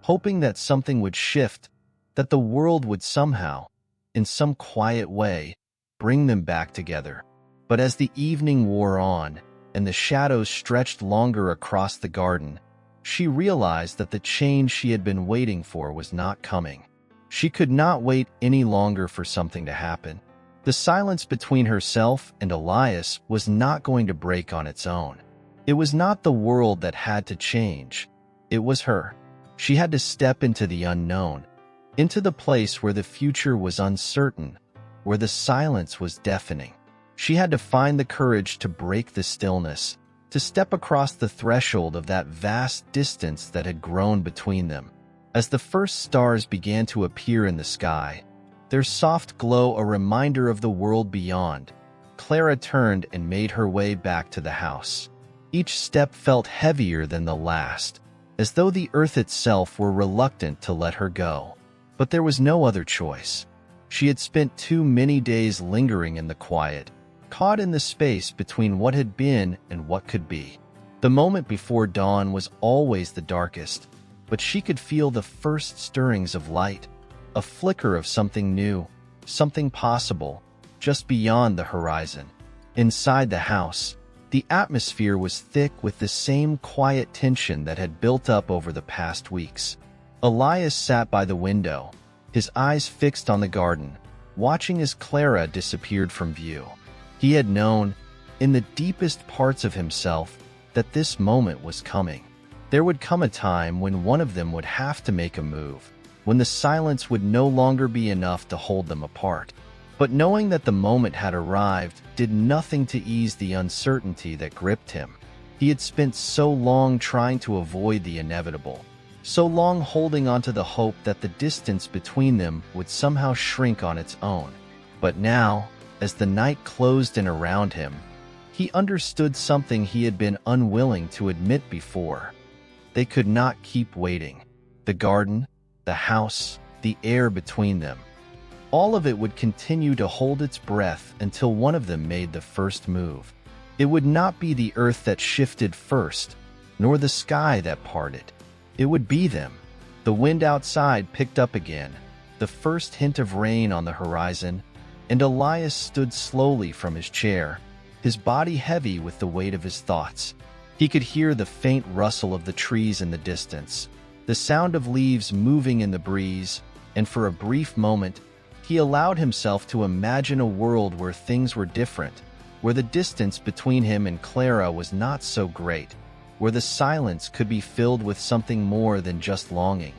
hoping that something would shift, that the world would somehow, in some quiet way, bring them back together. But as the evening wore on, and the shadows stretched longer across the garden, she realized that the change she had been waiting for was not coming. She could not wait any longer for something to happen. The silence between herself and Elias was not going to break on its own. It was not the world that had to change. It was her. She had to step into the unknown, into the place where the future was uncertain, where the silence was deafening. She had to find the courage to break the stillness, to step across the threshold of that vast distance that had grown between them. As the first stars began to appear in the sky, their soft glow a reminder of the world beyond, Clara turned and made her way back to the house. Each step felt heavier than the last, as though the earth itself were reluctant to let her go. But there was no other choice. She had spent too many days lingering in the quiet, caught in the space between what had been and what could be. The moment before dawn was always the darkest, but she could feel the first stirrings of light, a flicker of something new, something possible, just beyond the horizon. Inside the house, the atmosphere was thick with the same quiet tension that had built up over the past weeks. Elias sat by the window, his eyes fixed on the garden, watching as Clara disappeared from view. He had known, in the deepest parts of himself, that this moment was coming. There would come a time when one of them would have to make a move, when the silence would no longer be enough to hold them apart. But knowing that the moment had arrived did nothing to ease the uncertainty that gripped him. He had spent so long trying to avoid the inevitable, so long holding onto the hope that the distance between them would somehow shrink on its own. But now, as the night closed in around him, he understood something he had been unwilling to admit before. They could not keep waiting. The garden, the house, the air between them, all of it would continue to hold its breath until one of them made the first move. It would not be the earth that shifted first, nor the sky that parted. It would be them. The wind outside picked up again, the first hint of rain on the horizon, and Elias stood slowly from his chair, his body heavy with the weight of his thoughts. He could hear the faint rustle of the trees in the distance, the sound of leaves moving in the breeze, and for a brief moment, he allowed himself to imagine a world where things were different, where the distance between him and Clara was not so great, where the silence could be filled with something more than just longing.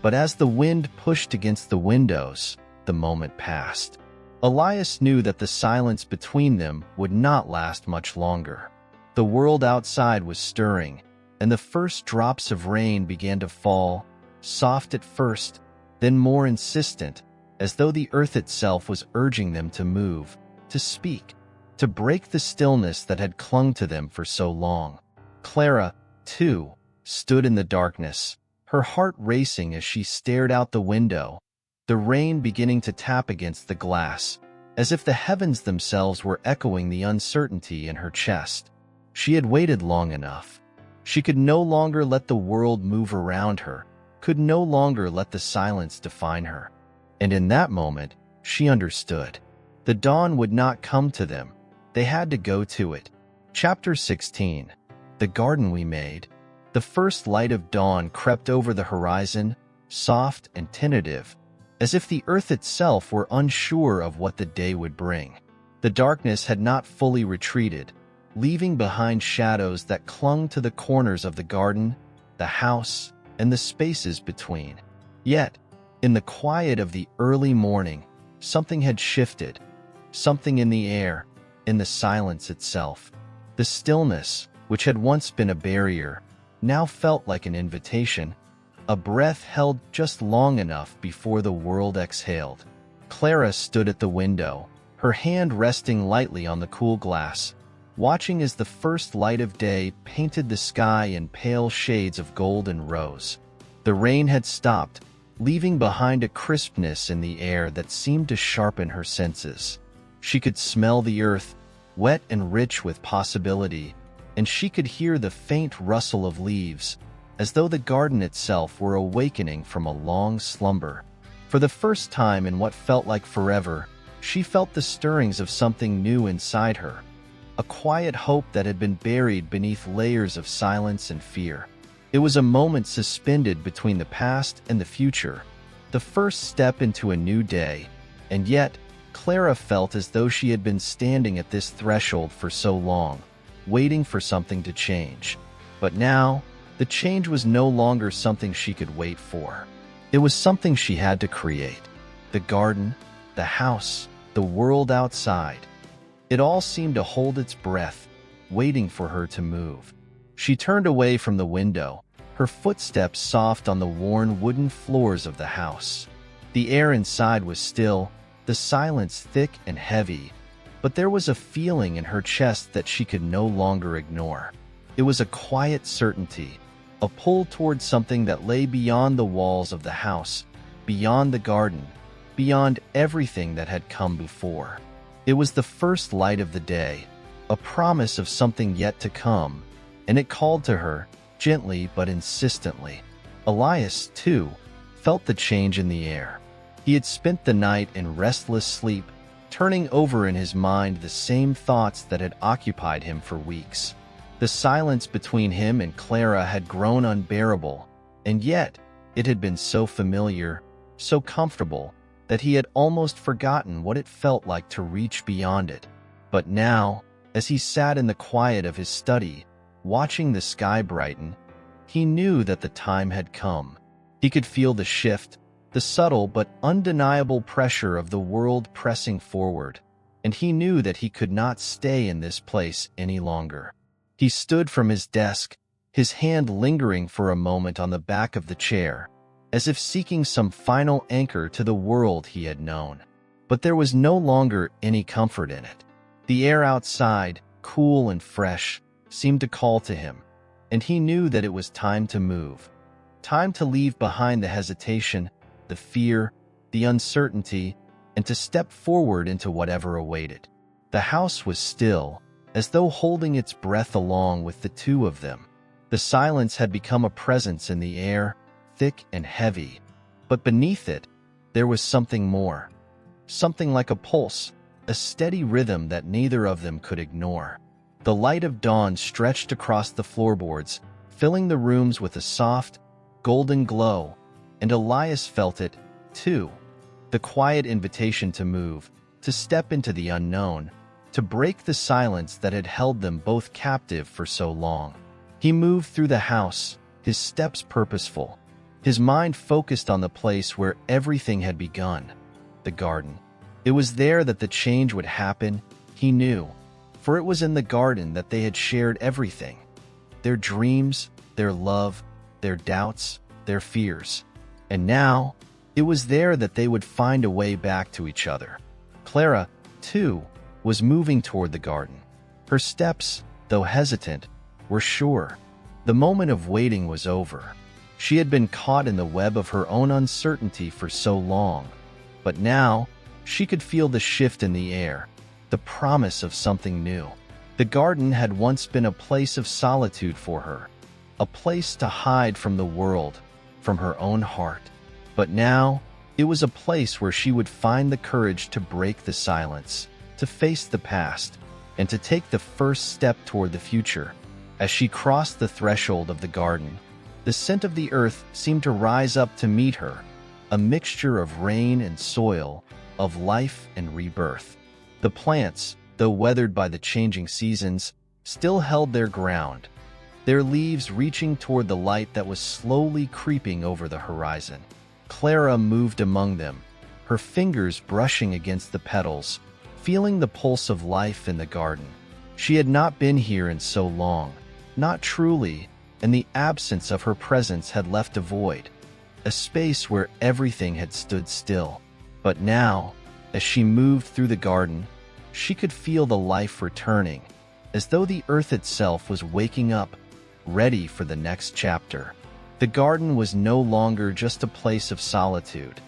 But as the wind pushed against the windows, the moment passed. Elias knew that the silence between them would not last much longer. The world outside was stirring, and the first drops of rain began to fall, soft at first, then more insistent, as though the earth itself was urging them to move, to speak, to break the stillness that had clung to them for so long. Clara, too, stood in the darkness, her heart racing as she stared out the window, the rain beginning to tap against the glass, as if the heavens themselves were echoing the uncertainty in her chest. She had waited long enough. She could no longer let the world move around her, could no longer let the silence define her. And in that moment, she understood. The dawn would not come to them. They had to go to it. Chapter 16. The Garden We Made. The first light of dawn crept over the horizon, soft and tentative, as if the earth itself were unsure of what the day would bring. The darkness had not fully retreated, leaving behind shadows that clung to the corners of the garden, the house, and the spaces between. Yet, in the quiet of the early morning, something had shifted. Something in the air, in the silence itself. The stillness, which had once been a barrier, now felt like an invitation, a breath held just long enough before the world exhaled. Clara stood at the window, her hand resting lightly on the cool glass, watching as the first light of day painted the sky in pale shades of gold and rose. The rain had stopped, leaving behind a crispness in the air that seemed to sharpen her senses. She could smell the earth, wet and rich with possibility, and she could hear the faint rustle of leaves, as though the garden itself were awakening from a long slumber. For the first time in what felt like forever, she felt the stirrings of something new inside her, a quiet hope that had been buried beneath layers of silence and fear. It was a moment suspended between the past and the future, the first step into a new day, and yet Clara felt as though she had been standing at this threshold for so long, waiting for something to change. But now, the change was no longer something she could wait for. It was something she had to create. The garden, the house, the world outside. It all seemed to hold its breath, waiting for her to move. She turned away from the window, her footsteps soft on the worn wooden floors of the house. The air inside was still, the silence thick and heavy, but there was a feeling in her chest that she could no longer ignore. It was a quiet certainty, a pull towards something that lay beyond the walls of the house, beyond the garden, beyond everything that had come before. It was the first light of the day, a promise of something yet to come, and it called to her, gently but insistently. Elias, too, felt the change in the air. He had spent the night in restless sleep, turning over in his mind the same thoughts that had occupied him for weeks. The silence between him and Clara had grown unbearable, and yet it had been so familiar, so comfortable, that he had almost forgotten what it felt like to reach beyond it. But now, as he sat in the quiet of his study, watching the sky brighten, he knew that the time had come. He could feel the shift, the subtle but undeniable pressure of the world pressing forward, and he knew that he could not stay in this place any longer. He stood from his desk, his hand lingering for a moment on the back of the chair, as if seeking some final anchor to the world he had known. But there was no longer any comfort in it. The air outside, cool and fresh, seemed to call to him, and he knew that it was time to move. Time to leave behind the hesitation, the fear, the uncertainty, and to step forward into whatever awaited. The house was still, as though holding its breath along with the two of them. The silence had become a presence in the air, thick and heavy, but beneath it, there was something more. Something like a pulse, a steady rhythm that neither of them could ignore. The light of dawn stretched across the floorboards, filling the rooms with a soft, golden glow, and Elias felt it, too. The quiet invitation to move, to step into the unknown, to break the silence that had held them both captive for so long. He moved through the house, his steps purposeful, his mind focused on the place where everything had begun, the garden. It was there that the change would happen, he knew, for it was in the garden that they had shared everything. Their dreams, their love, their doubts, their fears. And now, it was there that they would find a way back to each other. Clara, too, was moving toward the garden. Her steps, though hesitant, were sure. The moment of waiting was over. She had been caught in the web of her own uncertainty for so long, but now she could feel the shift in the air, the promise of something new. The garden had once been a place of solitude for her, a place to hide from the world, from her own heart. But now, it was a place where she would find the courage to break the silence, to face the past, and to take the first step toward the future. As she crossed the threshold of the garden, the scent of the earth seemed to rise up to meet her, a mixture of rain and soil, of life and rebirth. The plants, though weathered by the changing seasons, still held their ground, their leaves reaching toward the light that was slowly creeping over the horizon. Clara moved among them, her fingers brushing against the petals, feeling the pulse of life in the garden. She had not been here in so long, not truly, and the absence of her presence had left a void, a space where everything had stood still. But now, as she moved through the garden, she could feel the life returning, as though the earth itself was waking up, ready for the next chapter. The garden was no longer just a place of solitude.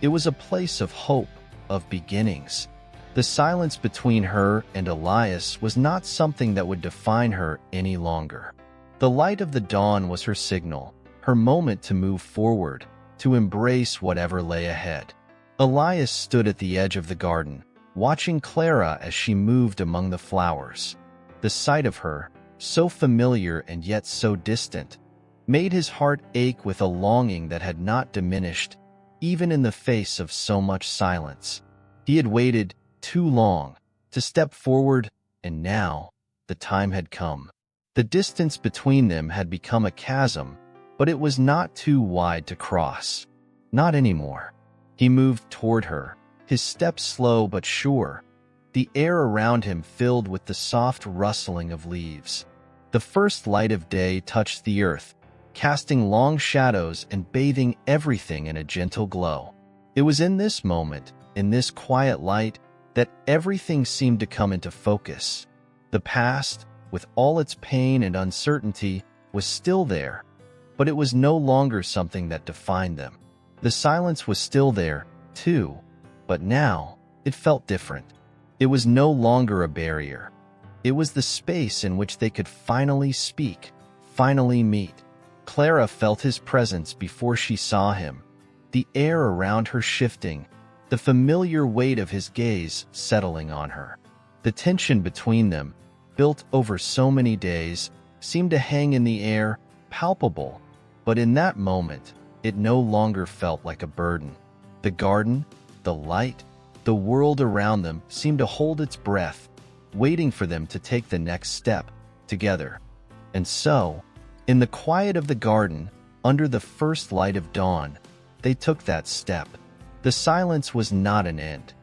It was a place of hope, of beginnings. The silence between her and Elias was not something that would define her any longer. The light of the dawn was her signal, her moment to move forward, to embrace whatever lay ahead. Elias stood at the edge of the garden, watching Clara as she moved among the flowers. The sight of her, so familiar and yet so distant, made his heart ache with a longing that had not diminished, even in the face of so much silence. He had waited too long to step forward, and now the time had come. The distance between them had become a chasm, but it was not too wide to cross. Not anymore. He moved toward her, his steps slow but sure, the air around him filled with the soft rustling of leaves. The first light of day touched the earth, casting long shadows and bathing everything in a gentle glow. It was in this moment, in this quiet light, that everything seemed to come into focus. The past, with all its pain and uncertainty, was still there, but it was no longer something that defined them. The silence was still there, too, but now it felt different. It was no longer a barrier. It was the space in which they could finally speak, finally meet. Clara felt his presence before she saw him, the air around her shifting, the familiar weight of his gaze settling on her. The tension between them, built over so many days, seemed to hang in the air, palpable, but in that moment, it no longer felt like a burden. The garden, the light, the world around them seemed to hold its breath, waiting for them to take the next step, together. And so, in the quiet of the garden, under the first light of dawn, they took that step. The silence was not an end.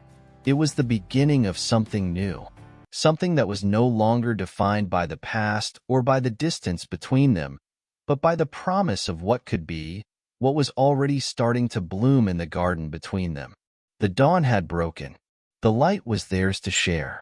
It was the beginning of something new, something that was no longer defined by the past or by the distance between them, but by the promise of what could be, what was already starting to bloom in the garden between them. The dawn had broken. The light was theirs to share.